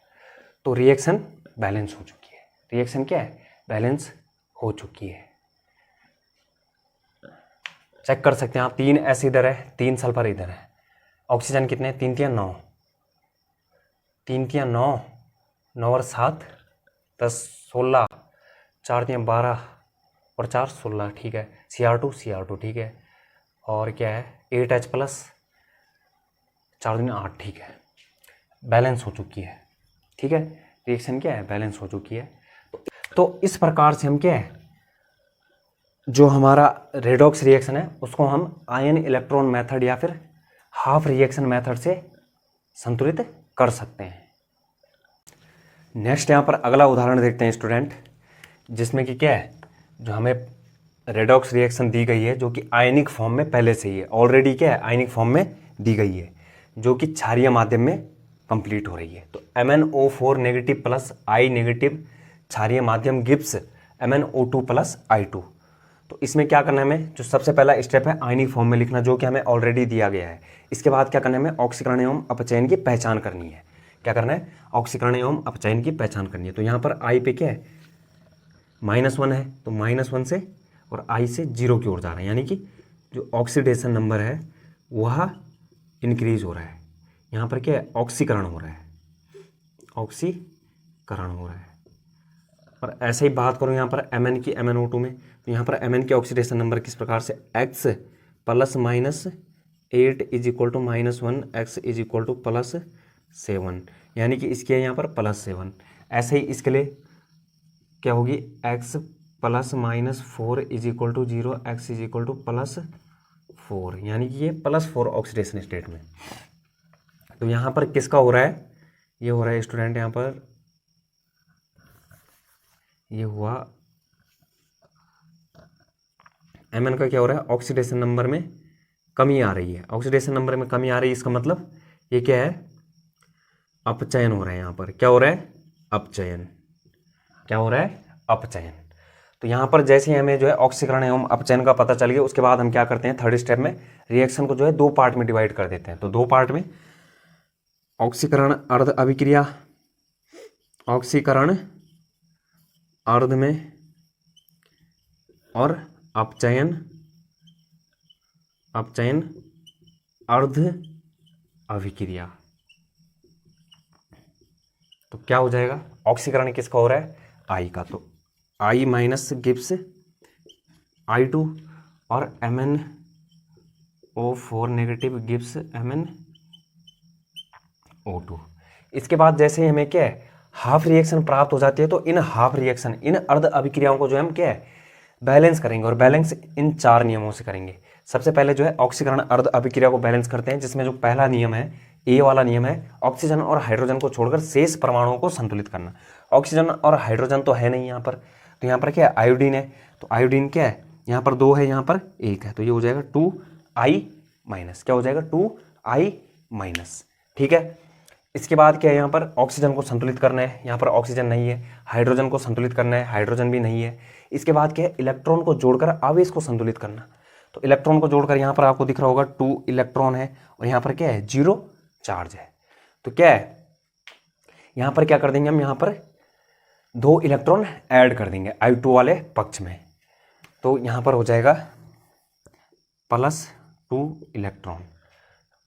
तो रिएक्शन बैलेंस हो चुकी है। रिएक्शन क्या है, बैलेंस हो चुकी है। चेक कर सकते हैं आप, 3 S इधर है, 3 सल्फर इधर है। ऑक्सीजन कितने, 3 तिया 9, 3 तिया 9, 9 और 7 10 16, 4 तिया 12 और 4 16, ठीक है। Cr2 ठीक है, और क्या है 8H प्लस 4 दूनी 8, ठीक है, बैलेंस हो चुकी है। ठीक है, रिएक्शन क्या है, बैलेंस हो चुकी है। तो इस प्रकार से हम क्या है, जो हमारा रेडॉक्स रिएक्शन है उसको हम आयन इलेक्ट्रॉन मेथड या फिर हाफ रिएक्शन मेथड से संतुलित कर सकते हैं। नेक्स्ट यहाँ पर अगला उदाहरण देखते हैं स्टूडेंट, जिसमें कि क्या है, जो हमें रेडॉक्स रिएक्शन दी गई है जो कि आयनिक फॉर्म में पहले से ही है, ऑलरेडी क्या है, आयनिक फॉर्म में दी गई है, जो कि क्षारीय माध्यम में कंप्लीट हो रही है। तो MnO4 negative plus I negative क्षारीय माध्यम गिव्स MnO2 प्लस I2। तो इसमें क्या करना है हमें, जो सबसे पहला स्टेप है आयनिक फॉर्म में लिखना, जो कि हमें ऑलरेडी दिया गया है। इसके बाद क्या करना है, हमें ऑक्सीकरण एवं अपचयन की पहचान करनी है। क्या करना है, ऑक्सीकरण एवं अपचयन की पहचान करनी है। तो यहाँ पर I पे क्या है, -1 है, तो -1 से और I से 0 की ओर जा रहा है, यानी कि जो ऑक्सीडेशन नंबर है वह इंक्रीज हो रहा है। यहाँ पर क्या है, ऑक्सीकरण हो रहा है, ऑक्सीकरण हो रहा है। और ऐसे ही बात करूँ यहाँ पर Mn की MnO2 में, तो यहाँ पर Mn के ऑक्सीडेशन नंबर किस प्रकार से, X प्लस -8 = -1, X = +7, यानी कि इसके यहाँ पर +7। ऐसे ही इसके लिए क्या होगी, X प्लस -4 = 0, X = +4, यानी कि ये +4 ऑक्सीडेशन स्टेट में। तो यहाँ पर किसका हो रहा है, ये हो रहा है स्टूडेंट यहाँ पर ये हुआ Mn का क्या हो रहा है, ऑक्सीडेशन नंबर में कमी आ रही है, ऑक्सीडेशन नंबर में कमी आ रही है, इसका मतलब ये क्या है, अपचयन हो रहा है। यहाँ पर क्या हो रहा है, अपचयन। क्या हो रहा है, अपचयन। तो यहाँ पर जैसे ही हमें जो है ऑक्सीकरण एवं अपचयन का पता चल गया, उसके बाद हम क्या करते हैं, थर्ड स्टेप में रिएक्शन को जो है 2 पार्ट में डिवाइड कर देते हैं। तो 2 पार्ट में ऑक्सीकरण अर्ध अभिक्रिया, ऑक्सीकरण अर्ध में, और अपचयन, अपचयन अर्ध अभिक्रिया। तो क्या हो जाएगा, ऑक्सीकरण किसका हो रहा है, आई का, तो आई माइनस गिब्स I2 और MnO4 नेगेटिव गिब्स MnO2। इसके बाद जैसे ही हमें क्या है, हाफ रिएक्शन प्राप्त हो जाती है, तो इन हाफ रिएक्शन, इन अर्ध अभिक्रियाओं को जो है हम क्या है, बैलेंस करेंगे, और बैलेंस इन 4 नियमों से करेंगे। सबसे पहले जो है ऑक्सीकरण अर्ध अभिक्रिया को बैलेंस करते हैं, जिसमें जो पहला नियम है, ए वाला नियम है, ऑक्सीजन और हाइड्रोजन को छोड़कर शेष परमाणुओं को संतुलित करना। ऑक्सीजन और हाइड्रोजन तो है नहीं यहाँ पर, तो यहाँ पर क्या है, आयोडीन है, तो आयोडीन क्या है, यहाँ पर 2 है, यहाँ पर 1 है, तो ये हो जाएगा 2I माइनस, क्या हो जाएगा 2I माइनस। ठीक है, इसके बाद क्या है, यहाँ पर ऑक्सीजन को संतुलित करना है, यहाँ पर ऑक्सीजन नहीं है, हाइड्रोजन को संतुलित करना है, हाइड्रोजन भी नहीं है। इसके बाद क्या है, इलेक्ट्रॉन को जोड़कर आवेश को संतुलित करना। तो इलेक्ट्रॉन को जोड़कर यहाँ पर आपको दिख रहा होगा 2 इलेक्ट्रॉन है, और यहाँ पर क्या है, 0 चार्ज है। तो क्या है, यहाँ पर क्या कर देंगे हम, यहाँ पर 2 इलेक्ट्रॉन ऐड कर देंगे I2 वाले पक्ष में, तो यहाँ पर हो जाएगा +2 इलेक्ट्रॉन।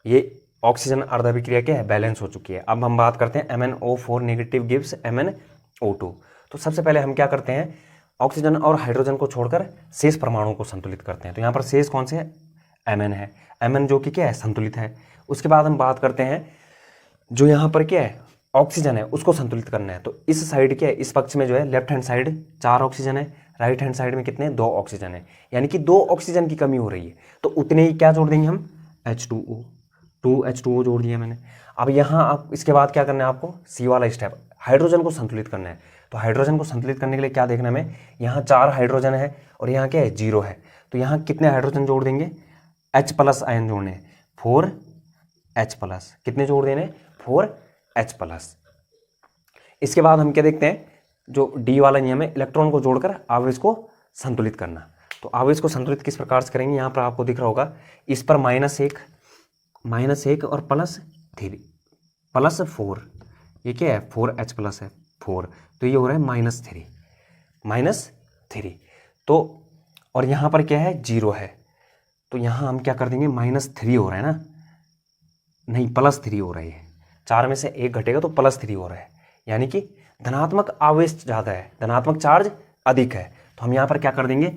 ये ऑक्सीजन अर्ध अभिक्रिया क्या है, बैलेंस हो चुकी है। अब हम बात करते हैं MnO4 नेगेटिव गिव्स MnO2। तो सबसे पहले हम क्या करते हैं, ऑक्सीजन और हाइड्रोजन को छोड़कर शेष परमाणुओं को संतुलित करते हैं। तो यहाँ पर शेष कौन से है, Mn है, Mn जो कि क्या है, संतुलित है। उसके बाद हम बात करते हैं जो यहाँ पर क्या है, ऑक्सीजन है, उसको संतुलित करना है। तो इस साइड क्या है, इस पक्ष में जो है लेफ्ट हैंड साइड 4 ऑक्सीजन है, राइट हैंड साइड में कितने, 2 ऑक्सीजन है, यानी कि 2 ऑक्सीजन की कमी हो रही है। तो उतने ही क्या जोड़ देंगे हम, H2O, 2 H2O जोड़ दिया मैंने। अब यहाँ आप इसके बाद क्या करना है, आपको C वाला स्टेप, हाइड्रोजन को संतुलित करना है। तो हाइड्रोजन को संतुलित करने के लिए क्या देखना है हमें, यहाँ 4 हाइड्रोजन है और यहाँ क्या है, 0 है। तो यहाँ कितने हाइड्रोजन जोड़ देंगे, H+ आयन जोड़ने, 4H+, कितने जोड़ देने, 4H+। इसके बाद हम क्या देखते हैं, जो D वाला नियम है, इलेक्ट्रॉन को जोड़कर आवेश को संतुलित करना। तो आवेश को संतुलित किस प्रकार से करेंगे, यहाँ पर आपको दिख रहा होगा, इस पर -1 और +3 +4, ये क्या है, 4H+ है, 4, तो ये हो रहा है -3। तो और यहाँ पर क्या है, 0 है, तो यहाँ हम क्या कर देंगे, -3 हो रहा है ना, नहीं +3 हो रहा है। 4 में से 1 घटेगा तो +3 हो रहा है, यानी कि धनात्मक आवेश ज़्यादा है, धनात्मक चार्ज अधिक है। तो हम यहाँ पर क्या कर देंगे,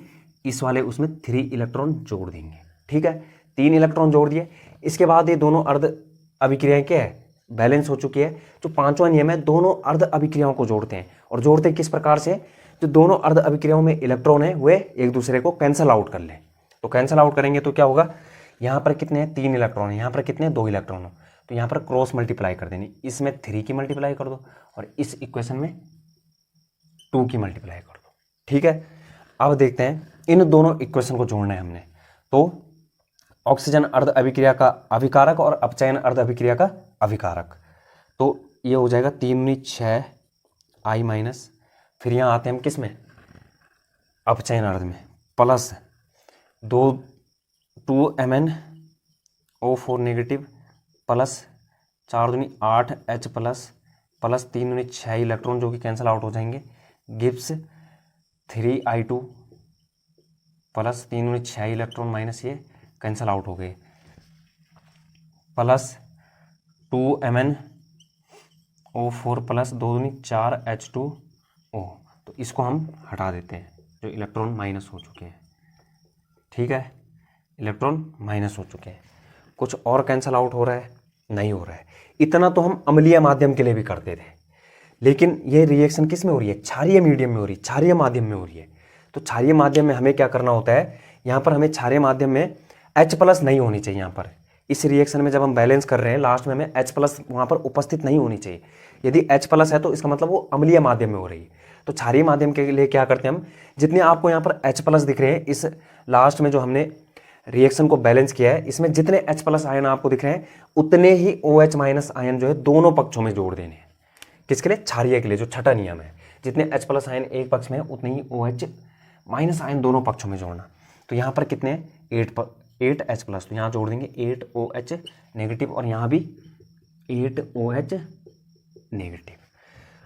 इस वाले उसमें 3 इलेक्ट्रॉन जोड़ देंगे। ठीक है, 3 इलेक्ट्रॉन जोड़ दिए। इसके बाद ये दोनों अर्ध अभिक्रियाएं क्या है, बैलेंस हो चुकी है। जो 5वां नियम है, दोनों अर्ध अभिक्रियाओं को जोड़ते हैं, और जोड़ते किस प्रकार से, जो दोनों अर्ध अभिक्रियाओं में इलेक्ट्रॉन है वे एक दूसरे को कैंसल आउट कर लें। तो कैंसल आउट करेंगे तो क्या होगा, यहाँ पर कितने हैं, 3 इलेक्ट्रॉन है, यहाँ पर कितने, 2 इलेक्ट्रॉन हो, तो यहाँ पर क्रॉस मल्टीप्लाई कर देनी, इसमें 3 की मल्टीप्लाई कर दो और इस इक्वेशन में 2 की मल्टीप्लाई कर दो। ठीक है, अब देखते हैं इन दोनों इक्वेशन को जोड़ना है हमने। तो ऑक्सीजन अर्ध अभिक्रिया का अभिकारक और अपचयन अर्ध अभिक्रिया का अभिकारक, तो ये हो जाएगा 3 × 6 I माइनस, फिर यहाँ आते हैं हम किस में, अपचयन अर्ध में, प्लस 2 MnO4 नेगेटिव प्लस 4 दूनी 8H प्लस 3 दूनी 6 इलेक्ट्रॉन जो कि कैंसिल आउट हो जाएंगे, गिब्स 3I2 प्लस 3 दूनी 6 इलेक्ट्रॉन माइनस ये कैंसिल आउट हो गए, प्लस 2 MnO4 प्लस 2 दूनी 4H2O। तो इसको हम हटा देते हैं, जो इलेक्ट्रॉन माइनस हो चुके हैं। ठीक है, इलेक्ट्रॉन माइनस हो चुके हैं। कुछ और कैंसिल आउट हो रहा है, नहीं हो रहा है। इतना तो हम अम्लीय माध्यम के लिए भी करते थे, लेकिन ये रिएक्शन किस में हो रही है, क्षारीय मीडियम में हो रही है, क्षारीय माध्यम में हो रही है। तो क्षारीय माध्यम में हमें क्या करना होता है, यहाँ पर हमें क्षारीय माध्यम में H+ नहीं होनी चाहिए। यहाँ पर इस रिएक्शन में जब हम बैलेंस कर रहे हैं, लास्ट में हमें H+ वहाँ पर उपस्थित नहीं होनी चाहिए। यदि H+ है तो इसका मतलब वो अम्लीय माध्यम में हो रही है। तो क्षारीय माध्यम के लिए क्या करते हैं हम, जितने आपको यहाँ पर H+ दिख रहे हैं, इस लास्ट में जो हमने रिएक्शन को बैलेंस किया है, इसमें जितने H+ आयन आपको दिख रहे हैं उतने ही OH- आयन जो है दोनों पक्षों में जोड़ देने हैं। किसके लिए? क्षारीय के लिए, जो छठा नियम है। जितने H+ आयन एक पक्ष में है उतने ही OH- आयन दोनों पक्षों में जोड़ना। तो यहाँ पर कितने हैं? 8 H+, तो यहाँ जोड़ देंगे 8 OH नेगेटिव और यहाँ भी 8 OH नेगेटिव।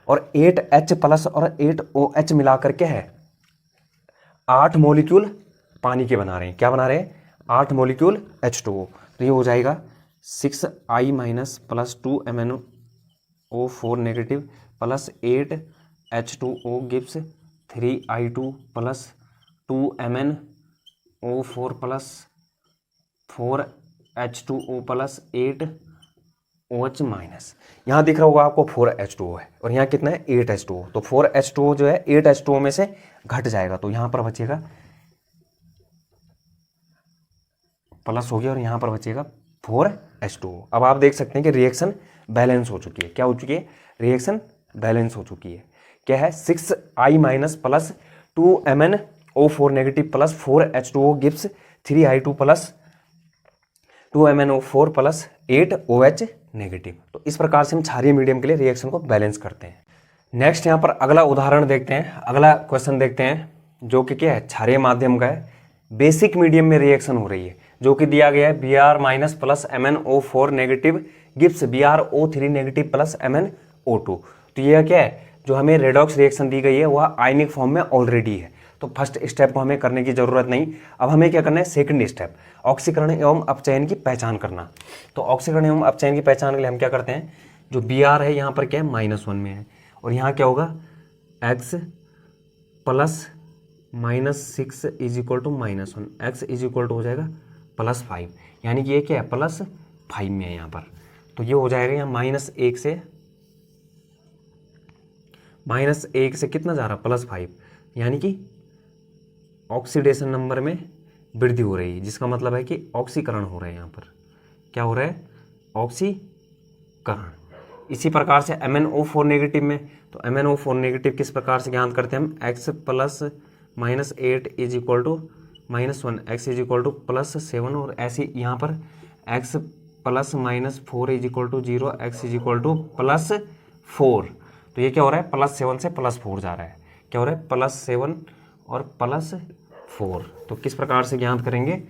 और 8 H+ और 8 OH मिलाकर के है 8 मॉलिक्यूल पानी के बना रहे हैं। क्या बना रहे हैं? 8 मॉलिक्यूल H2O। तो ये हो जाएगा 6I- + 2 MnO4 negative plus 8 H2O gives 3I2 + 2 MnO4 plus 4 H2O plus 8 OH-। यहाँ दिख रहा होगा आपको 4 H2O है और यहाँ कितना है? 8 H2O। तो 4 H2O जो है 8 H2O में से घट जाएगा, तो यहाँ पर बचेगा प्लस हो गया और यहाँ पर बचेगा 4 H2O। अब आप देख सकते हैं कि रिएक्शन बैलेंस हो चुकी है। क्या हो चुकी है? रिएक्शन बैलेंस हो चुकी है। क्या है? 6I- + 2 MnO4 negative plus 4 H2O gives 3I2 + 2 MnO4 plus 8 OH negative. तो इस प्रकार से हम क्षारीय मीडियम के लिए रिएक्शन को बैलेंस करते हैं। नेक्स्ट यहाँ पर अगला उदाहरण देखते हैं, अगला क्वेश्चन देखते हैं, जो कि क्या है? क्षारीय माध्यम का है। बेसिक मीडियम में रिएक्शन हो रही है, जो कि दिया गया है Br- plus MnO4 negative gives BrO3 negative plus MnO2। तो यह क्या है? जो हमें रेडॉक्स रिएक्शन दी गई है वह आयनिक फॉर्म में ऑलरेडी है, तो फर्स्ट स्टेप को हमें करने की जरूरत नहीं। अब हमें क्या करना है? सेकंड स्टेप, ऑक्सीकरण एवं अपचयन की पहचान करना। तो ऑक्सीकरण एवं अपचयन की पहचान के लिए हम क्या करते हैं? जो Br है यहाँ पर क्या है? -1 में है और यहाँ क्या होगा? X + -6 = -1, X = हो जाएगा +5, यानी कि ये क्या है? +5 में है यहाँ पर। तो ये हो जाएगा यहाँ -1 से कितना जा रहा? +5, यानी कि ऑक्सीडेशन नंबर में वृद्धि हो रही है, जिसका मतलब है कि ऑक्सीकरण हो रहा है। यहाँ पर क्या हो रहा है? ऑक्सीकरण। इसी प्रकार से MnO4 नेगेटिव में, तो MnO4 नेगेटिव किस प्रकार से ज्ञात करते हैं हम? X + -8 = -1, X = +7 और ऐसे यहाँ पर X + -4 = 0, X = +4। तो ये क्या हो रहा है? +7 से +4 जा रहा है। क्या हो रहा है? +7 और +4। तो किस प्रकार से ज्ञात करेंगे?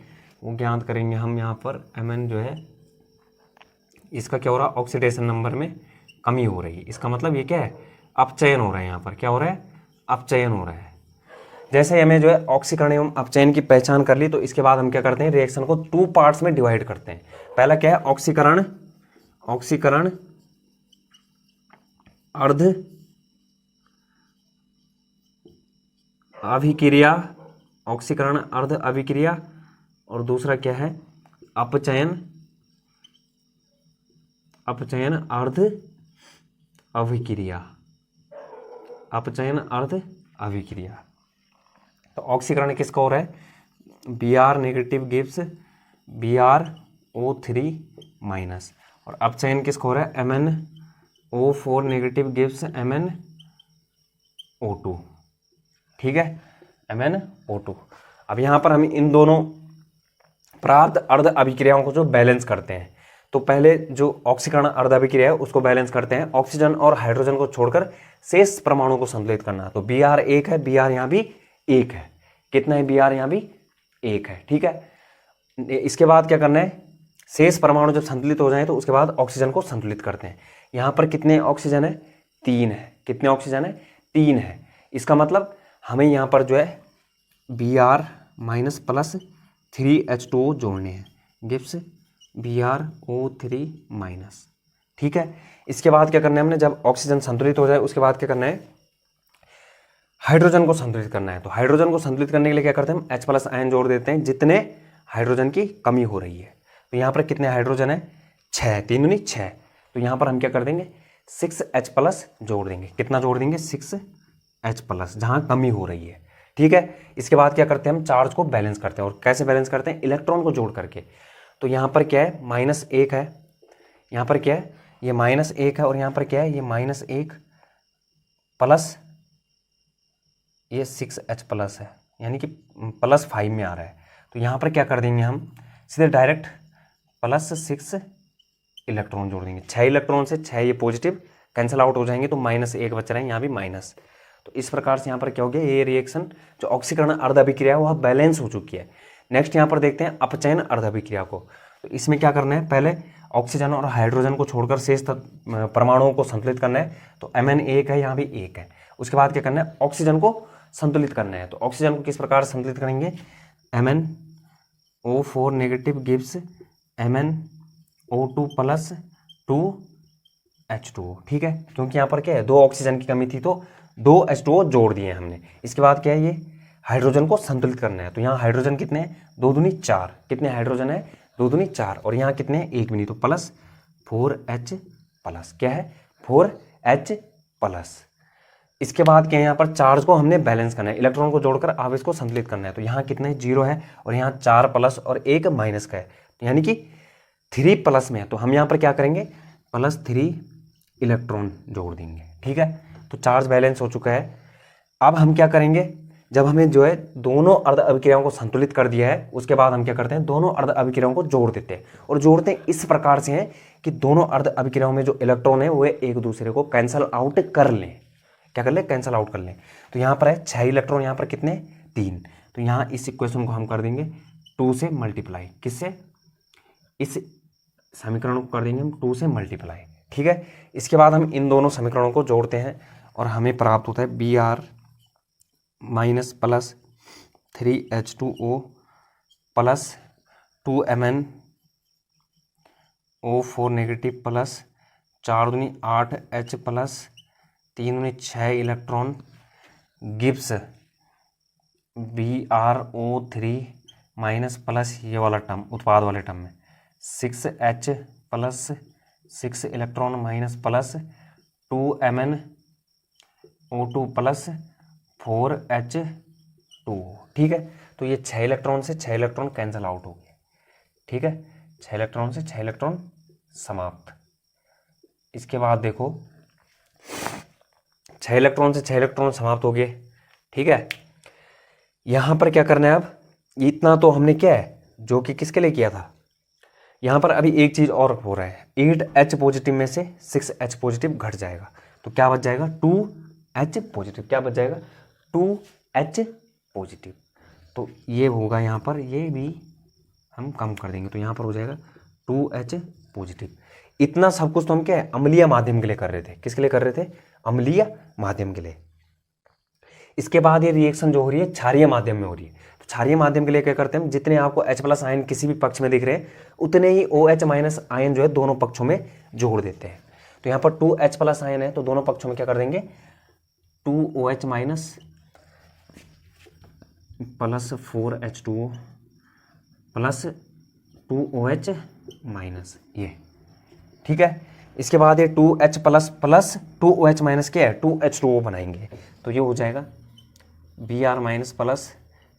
वो ज्ञात करेंगे हम यहाँ पर Mn जो है इसका क्या हो रहा है? ऑक्सीडेशन नंबर में कमी हो रही है। इसका मतलब ये क्या है? अपचयन हो रहा है। यहाँ पर क्या हो रहा है? अपचयन हो रहा है। जैसे हमें जो है ऑक्सीकरण एवं अपचयन की पहचान कर ली, तो इसके बाद हम क्या करते हैं? रिएक्शन को 2 पार्ट्स में डिवाइड करते हैं। पहला क्या है? ऑक्सीकरण अर्ध अभिक्रिया, ऑक्सीकरण अर्ध अभिक्रिया, और दूसरा क्या है? अपचयन अर्ध अभिक्रिया, अपचयन अर्ध अभिक्रिया। तो ऑक्सीकरण किसका हो रहा है? Br negative gives BrO3 minus, और अपचयन किसका हो रहा है? MnO4 negative gives MnO2। ठीक है, MnO2। अब यहाँ पर हम इन दोनों प्राप्त अर्ध अभिक्रियाओं को जो बैलेंस करते हैं, तो पहले जो ऑक्सीकरण अर्ध अभिक्रिया है उसको बैलेंस करते हैं। ऑक्सीजन और हाइड्रोजन को छोड़कर शेष परमाणु को संतुलित करना। तो Br 1 है, Br यहाँ भी 1 है। कितना है? Br यहाँ भी 1 है। ठीक है, इसके बाद क्या करना है? शेष परमाणु जब संतुलित हो जाए तो उसके बाद ऑक्सीजन को संतुलित करते हैं। यहाँ पर कितने ऑक्सीजन है? 3 है। कितने ऑक्सीजन है? 3 है। इसका मतलब हमें यहाँ पर जो है Br- + 3H2O जोड़ने हैं, गिव्स BrO3-। ठीक है, इसके बाद क्या करना है? हमने जब ऑक्सीजन संतुलित हो जाए उसके बाद क्या करना है? हाइड्रोजन को संतुलित करना है। तो हाइड्रोजन को संतुलित करने के लिए क्या करते हैं? हम H+ आयन जोड़ देते हैं जितने हाइड्रोजन की कमी हो रही है। तो यहाँ पर कितने हाइड्रोजन है? 6, 3 दूनी 6। तो यहाँ पर हम क्या कर देंगे? 6H+ जोड़ देंगे। कितना जोड़ देंगे? 6H+, जहाँ कमी हो रही है। ठीक है, इसके बाद क्या करते हैं? हम चार्ज को बैलेंस करते हैं। और कैसे बैलेंस करते हैं? इलेक्ट्रॉन को जोड़ करके। तो यहाँ पर क्या है? -1 है, यहाँ पर क्या है? ये -1 है, और यहाँ पर क्या है? ये -1 + ये 6H प्लस है, यानी कि +5 में आ रहा है। तो यहाँ पर क्या कर देंगे हम, सीधे डायरेक्ट +6 इलेक्ट्रॉन जोड़ देंगे। 6 इलेक्ट्रॉन से 6 ये पॉजिटिव कैंसिल आउट हो जाएंगे, तो -1 बच रहा है, यहाँ भी माइनस। तो इस प्रकार से यहाँ पर क्या हो गया, ये रिएक्शन जो ऑक्सीकरण अर्ध अभिक्रिया है वह बैलेंस हो चुकी है। नेक्स्ट यहाँ पर देखते हैं अपचयन अर्ध अभिक्रिया को। तो इसमें क्या करना है, पहले ऑक्सीजन और हाइड्रोजन को छोड़कर शेष परमाणुओं को संतुलित करना है। तो Mn 1 है, यहाँ भी 1 है। उसके बाद क्या करना है, ऑक्सीजन को संतुलित करना है। तो ऑक्सीजन को किस प्रकार संतुलित करेंगे, MnO4 negative gives MnO2 plus 2H2O, ठीक है, क्योंकि यहाँ पर क्या है, 2 ऑक्सीजन की कमी थी तो 2 H2O जोड़ दिए हमने। इसके बाद क्या है, ये हाइड्रोजन को संतुलित करना है। तो यहाँ हाइड्रोजन कितने हैं, 2 दूनी 4, कितने हाइड्रोजन है, 2 दूनी 4, और यहाँ कितने हैं, 1 भी नहीं, तो +4H प्लस, क्या है 4H प्लस। इसके बाद क्या है, यहाँ पर चार्ज को हमने बैलेंस करना है, इलेक्ट्रॉन को जोड़कर आवेश को संतुलित करना है। तो यहाँ कितने 0 है, और यहाँ 4 प्लस और 1 माइनस का है, तो यानी कि 3 प्लस में है। तो हम यहाँ पर क्या करेंगे, +3 इलेक्ट्रॉन जोड़ देंगे, ठीक है। तो चार्ज बैलेंस हो चुका है। अब हम क्या करेंगे, जब हमें जो है दोनों अर्ध अभिक्रियाओं को संतुलित कर दिया है, उसके बाद हम क्या करते हैं, दोनों अर्ध अभिक्रियाओं को जोड़ देते हैं। और जोड़ते हैं इस प्रकार से हैं कि दोनों अर्ध अभिक्रियाओं में जो इलेक्ट्रॉन है वो एक दूसरे को कैंसल आउट कर लें। क्या कर लें, कैंसल आउट कर लें। तो यहाँ पर है 6 इलेक्ट्रॉन, यहाँ पर कितने 3। तो यहाँ इस इक्वेशन को हम कर देंगे 2 से मल्टीप्लाई, किससे, इस समीकरण को कर देंगे हम 2 से मल्टीप्लाई, ठीक है। इसके बाद हम इन दोनों समीकरणों को जोड़ते हैं और हमें प्राप्त होता है Br minus plus 3H2O plus 2MnO4 negative plus 4 दूनी 8H प्लस 3 दूनी 6 electron Gibbs BrO3 minus plus ये वाला टर्म उत्पाद वाले टर्म में 6H plus 6 electron minus plus 2MnO2 plus 4H2, ठीक है। तो ये 6 इलेक्ट्रॉन से 6 इलेक्ट्रॉन कैंसिल आउट हो गए, ठीक है, 6 इलेक्ट्रॉन से 6 इलेक्ट्रॉन समाप्त। इसके बाद देखो 6 इलेक्ट्रॉन से 6 इलेक्ट्रॉन समाप्त हो गए, ठीक है। यहाँ पर क्या करना है, अब इतना तो हमने किया है जो कि किसके लिए किया था। यहाँ पर अभी एक चीज़ और हो रहा है, 8H पॉजिटिव में से 6H पॉजिटिव घट जाएगा, तो क्या बच जाएगा 2H पॉजिटिव, क्या बच जाएगा 2H पॉजिटिव। तो ये होगा यहाँ पर, ये भी हम कम कर देंगे, तो यहाँ पर हो जाएगा 2H पॉजिटिव। इतना सब कुछ तो हम क्या है, अम्लीय माध्यम के लिए कर रहे थे। किसके लिए कर रहे थे, अम्लीय माध्यम के लिए। इसके बाद ये रिएक्शन जो हो रही है क्षारीय माध्यम में हो रही है। तो क्षारीय माध्यम के लिए क्या करते हैं हम, जितने आपको H+ आयन किसी भी पक्ष में दिख रहे हैं उतने ही OH- आयन जो है दोनों पक्षों में जोड़ देते हैं। तो यहाँ पर 2H+ आयन है, तो दोनों पक्षों में क्या कर देंगे 2OH- plus 4H2O plus 2OH-, ये ठीक है। इसके बाद ये 2H प्लस प्लस 2OH- क्या है 2H2O बनाएंगे, तो ये हो जाएगा Br minus plus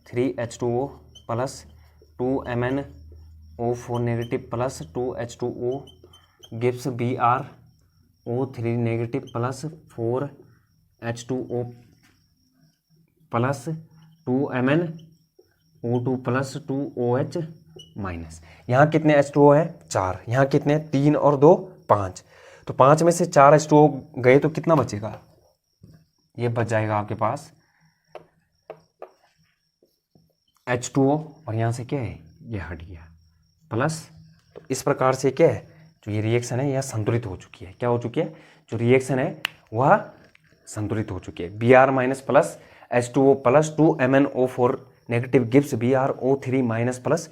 3H2O plus 2MnO4 negative plus 2H2O gives BrO3 negative plus 4H2O plus 2MnO2 plus 2OH-। यहाँ कितने H2O है 4, यहाँ कितने 3 और 2 5, तो 5 में से 4 H2O गए तो कितना बचेगा, ये बच जाएगा आपके पास H2O, और यहाँ से क्या है ये हट गया प्लस। तो इस प्रकार से क्या है, जो ये रिएक्शन है यह संतुलित हो चुकी है। क्या हो चुकी है, जो रिएक्शन है वह संतुलित हो चुकी है। Br minus plus H2O plus 2MnO4 negative gives BrO3 minus plus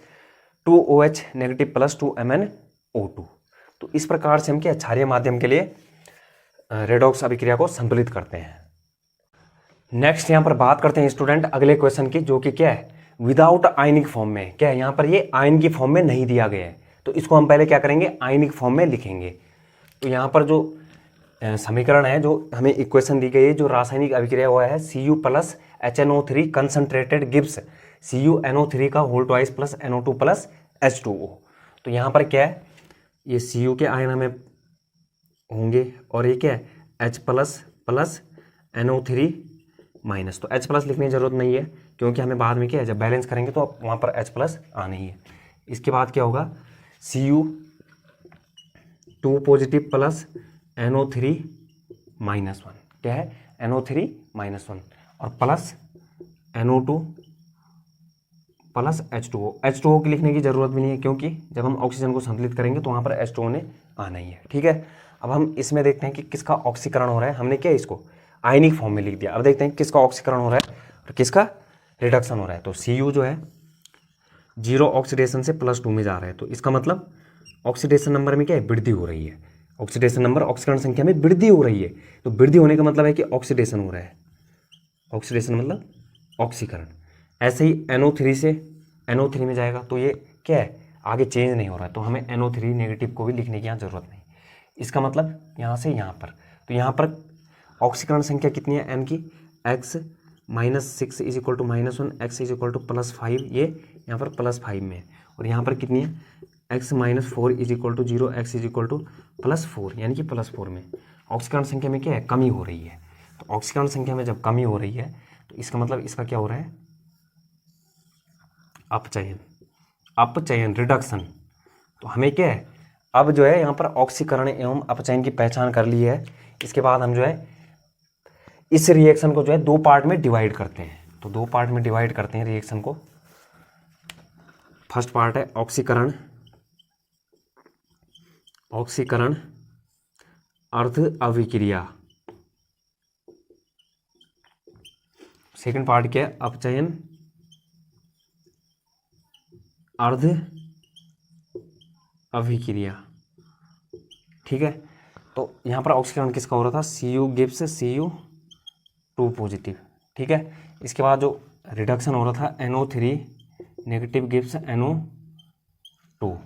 2OH negative plus 2MnO2। तो इस प्रकार से हम क्या क्षारीय माध्यम के लिए रेडॉक्स अभिक्रिया को संतुलित करते हैं। नेक्स्ट यहाँ पर बात करते हैं स्टूडेंट अगले क्वेश्चन की, जो कि क्या है विदाउट आयनिक फॉर्म में। क्या है, यहाँ पर ये आयन की फॉर्म में नहीं दिया गया है, तो इसको हम पहले क्या करेंगे आयनिक फॉर्म में लिखेंगे। तो यहाँ पर जो समीकरण है, जो हमें इक्वेशन दी गई है, जो रासायनिक अभिक्रिया हुआ है Cu plus HNO3 concentrated gives CuNO3 का whole twice plus NO2 plus H2O। तो यहाँ पर क्या है, ये Cu के आयन हमें होंगे और ये क्या है H plus plus NO3 minus, तो H प्लस लिखने की जरूरत नहीं है क्योंकि हमें बाद में क्या है जब बैलेंस करेंगे तो वहाँ पर H प्लस आना ही है। इसके बाद क्या होगा Cu2 positive plus NO3 minus 1, क्या है NO3 माइनस 1 और plus NO2 plus H2O। H2O की लिखने की जरूरत भी नहीं है क्योंकि जब हम ऑक्सीजन को संतुलित करेंगे तो वहाँ पर H2O ने आना ही है। ठीक है, अब हम इसमें देखते हैं कि किसका ऑक्सीकरण हो रहा है। हमने क्या इसको आयनिक फॉर्म में लिख दिया। अब देखते हैं किसका ऑक्सीकरण हो रहा है और किसका रिडक्शन हो रहा है। तो Cu जो है 0 ऑक्सीडेशन से +2 में जा रहा है, तो इसका मतलब ऑक्सीडेशन नंबर में क्या है वृद्धि हो रही है। ऑक्सीडेशन नंबर ऑक्सीकरण संख्या में वृद्धि हो रही है, तो वृद्धि होने का मतलब है कि ऑक्सीडेशन हो रहा है। ऑक्सीडेशन मतलब ऑक्सीकरण। ऐसे ही NO3 से NO3 में जाएगा तो ये क्या है आगे चेंज नहीं हो रहा है, तो हमें NO3 नेगेटिव को भी लिखने की यहाँ ज़रूरत नहीं। इसका मतलब यहाँ से यहाँ पर, तो यहाँ पर ऑक्सीकरण संख्या कितनी है n की x -6 is equal to -1, x is equal to +5, ये यहाँ पर +5 में है। और यहाँ पर कितनी है x -4 is equal to 0, x is equal to +4, यानी कि +4 में ऑक्सीकरण संख्या में क्या है कमी हो रही है। तो ऑक्सीकरण संख्या में जब कमी हो रही है तो इसका मतलब इसका क्या हो रहा है अपचयन रिडक्शन। तो हमें क्या है अब जो है यहाँ पर ऑक्सीकरण एवं अपचयन की पहचान कर ली है। इसके बाद हम जो है इस रिएक्शन को जो है 2 पार्ट में डिवाइड करते हैं। तो 2 पार्ट में डिवाइड करते हैं रिएक्शन को। फर्स्ट पार्ट है ऑक्सीकरण अर्ध अभिक्रिया। सेकंड पार्ट क्या है अपचयन अर्ध अभिक्रिया। ठीक है, तो यहाँ पर ऑक्सीकरण किसका हो रहा था Cu गिव्स Cu2 पॉजिटिव। ठीक है, इसके बाद जो रिडक्शन हो रहा था NO3 नेगेटिव गिव्स NO2,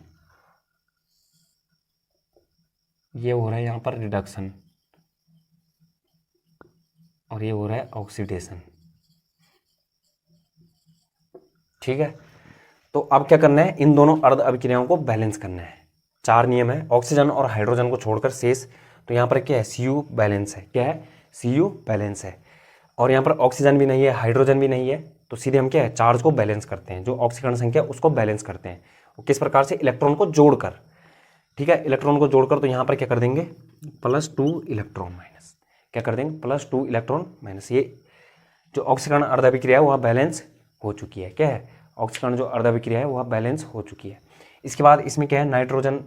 ये हो रहा है यहाँ पर रिडक्शन और ये हो रहा है ऑक्सीडेशन। ठीक है, तो अब क्या करना है इन दोनों अर्ध अभिक्रियाओं को बैलेंस करना है। 4 नियम है, ऑक्सीजन और हाइड्रोजन को छोड़कर शेष। तो यहाँ पर क्या है Cu बैलेंस है, क्या है Cu बैलेंस है, और यहाँ पर ऑक्सीजन भी नहीं है हाइड्रोजन भी नहीं है, तो सीधे हम क्या है चार्ज को बैलेंस करते हैं, जो ऑक्सीकरण संख्या उसको बैलेंस करते हैं। वो किस प्रकार से इलेक्ट्रॉन को जोड़कर। ठीक है, इलेक्ट्रॉन को जोड़कर, तो यहाँ पर क्या कर देंगे +2 इलेक्ट्रॉन माइनस, क्या कर देंगे +2 इलेक्ट्रॉन माइनस। ये जो ऑक्सीकरण अर्ध अभिक्रिया है वह बैलेंस हो चुकी है। क्या है ऑक्सीकरण जो अर्ध अभिक्रिया है वह बैलेंस हो चुकी है। इसके बाद इसमें क्या है नाइट्रोजन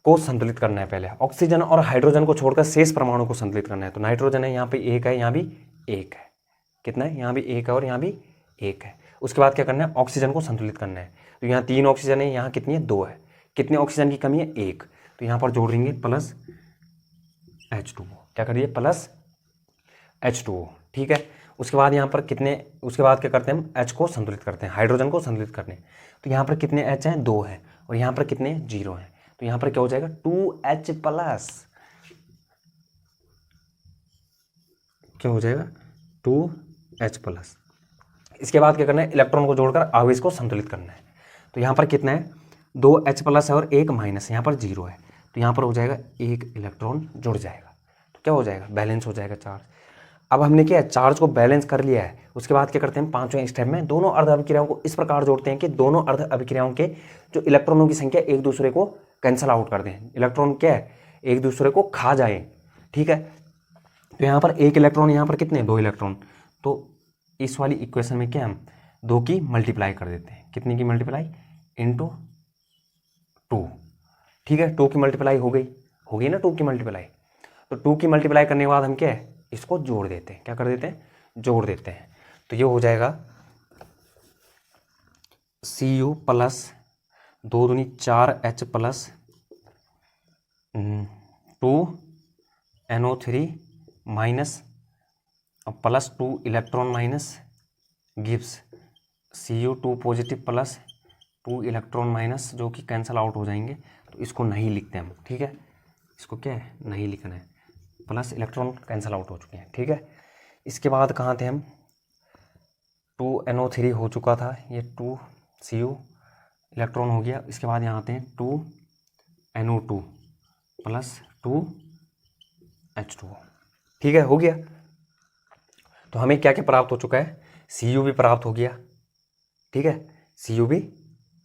को संतुलित करना है। पहले ऑक्सीजन और हाइड्रोजन को छोड़कर शेष परमाणु को संतुलित करना है। तो नाइट्रोजन है यहाँ पे 1 है, यहाँ भी 1 है, कितना है यहाँ भी 1 है और यहाँ भी 1 है। उसके बाद क्या करना है ऑक्सीजन को संतुलित करना है। तो यहाँ 3 ऑक्सीजन है, यहाँ कितनी है 2 है, कितने ऑक्सीजन की कमी है 1, तो यहाँ पर जोड़ देंगे +H2O, क्या करिए +H2O। ठीक है, उसके बाद यहाँ पर कितने, उसके बाद क्या करते हैं हम H को संतुलित करते हैं, हाइड्रोजन को संतुलित करने। तो यहाँ पर कितने H हैं 2 हैं और यहाँ पर कितने 0 हैं, तो यहाँ पर क्या हो जाएगा 2H+, क्या हो जाएगा 2H+। इसके बाद क्या करना है इलेक्ट्रॉन को जोड़कर आवेश को संतुलित करना है। तो यहाँ पर कितना है 2H+ है और 1 माइनस, यहाँ पर 0 है, तो यहाँ पर हो जाएगा 1 इलेक्ट्रॉन जुड़ जाएगा, तो क्या हो जाएगा बैलेंस हो जाएगा चार्ज। अब हमने क्या है चार्ज को बैलेंस कर लिया है। उसके बाद क्या करते हैं 5वें स्टेप में दोनों अर्ध अभिक्रियाओं को इस प्रकार जोड़ते हैं कि दोनों अर्ध अभिक्रियाओं के जो इलेक्ट्रॉनों की संख्या एक दूसरे को कैंसल आउट कर दें, इलेक्ट्रॉन क्या है एक दूसरे को खा जाए। ठीक है, तो यहाँ पर 1 इलेक्ट्रॉन, यहाँ पर कितने 2 इलेक्ट्रॉन, तो इस वाली इक्वेशन में क्या हम 2 की मल्टीप्लाई कर देते हैं, कितने की मल्टीप्लाई × 2। ठीक है, 2 की मल्टीप्लाई हो गई ना 2 की मल्टीप्लाई। तो 2 की मल्टीप्लाई करने के बाद हम क्या है इसको जोड़ देते हैं, क्या कर देते हैं जोड़ देते हैं। तो ये हो जाएगा Cu प्लस 2 दूनी 4H plus 2 NO3 minus +2 electron minus gives Cu2 positive plus 2 electron minus, जो कि कैंसल आउट हो जाएंगे, तो इसको नहीं लिखते हम। ठीक है, इसको क्या है नहीं लिखना है, प्लस इलेक्ट्रॉन कैंसल आउट हो चुके हैं। ठीक है, इसके बाद कहाँ थे हम 2NO3 हो चुका था, ये 2Cu इलेक्ट्रॉन हो गया। इसके बाद यहाँ आते हैं 2NO2 प्लस 2H2O। ठीक है, हो गया। तो हमें क्या क्या प्राप्त हो चुका है, Cu भी प्राप्त हो गया, ठीक है, Cu भी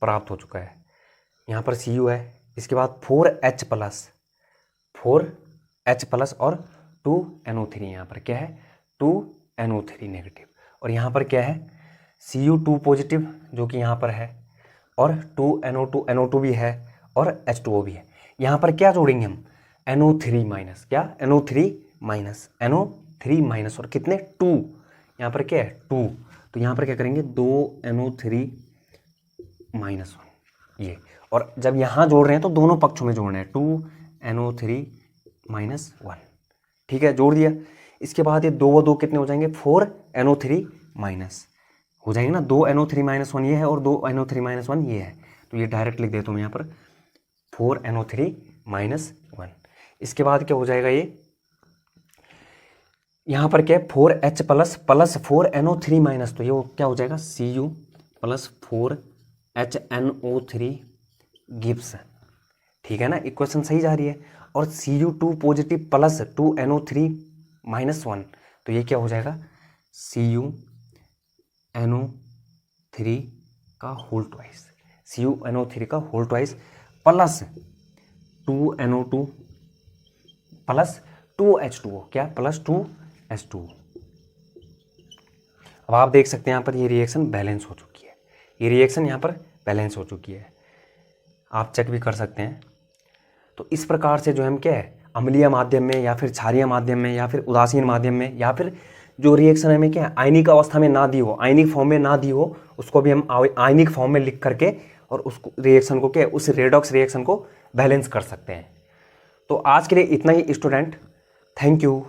प्राप्त हो चुका है, यहाँ पर Cu है। इसके बाद 4H प्लस और 2NO3, यहाँ पर क्या है 2NO3 नेगेटिव, और यहाँ पर क्या है Cu2 पॉजिटिव जो कि यहाँ पर है, और 2NO2 भी है, और H2O भी है। यहाँ पर क्या जोड़ेंगे हम NO3 माइनस, क्या NO3 माइनस और कितने 2, यहाँ पर क्या है 2, तो यहाँ पर क्या करेंगे 2NO3 माइनस 1 ये, और जब यहाँ जोड़ रहे हैं तो दोनों पक्षों में जोड़ना है 2NO3 माइनस 1, ठीक है, जोड़ दिया। इसके बाद ये 2 व 2 कितने हो जाएंगे 4NO3 माइनस हो जाएंगे ना, 2NO3 माइनस 1 ये है और 2NO3 माइनस 1 ये है, तो ये डायरेक्ट लिख देता हूँ यहाँ पर 4NO3 माइनस 1। इसके बाद क्या हो जाएगा, ये यहाँ पर क्या है 4H प्लस 4NO3 माइनस, तो ये क्या हो जाएगा Cu प्लस 4HNO3 गिव्स, ठीक है ना, इक्वेशन सही जा रही है। और Cu2 positive plus 2NO3 minus 1, तो ये क्या हो जाएगा CuNO3 का होल ट्वाइस, CuNO3 का whole twice plus 2NO2 plus 2H2O, क्या प्लस 2H2O। अब आप देख सकते हैं यहाँ पर ये रिएक्शन बैलेंस हो चुकी है, ये रिएक्शन यहाँ पर बैलेंस हो चुकी है, आप चेक भी कर सकते हैं। तो इस प्रकार से जो हम क्या है अम्लीय माध्यम में या फिर क्षारीय माध्यम में या फिर उदासीन माध्यम में या फिर जो रिएक्शन हमें क्या है आयनिक अवस्था में ना दी हो, आयनिक फॉर्म में ना दी हो, उसको भी हम आयनिक फॉर्म में लिख करके और उसको रिएक्शन को क्या उस रेडॉक्स रिएक्शन को बैलेंस कर सकते हैं। तो आज के लिए इतना ही स्टूडेंट, थैंक यू।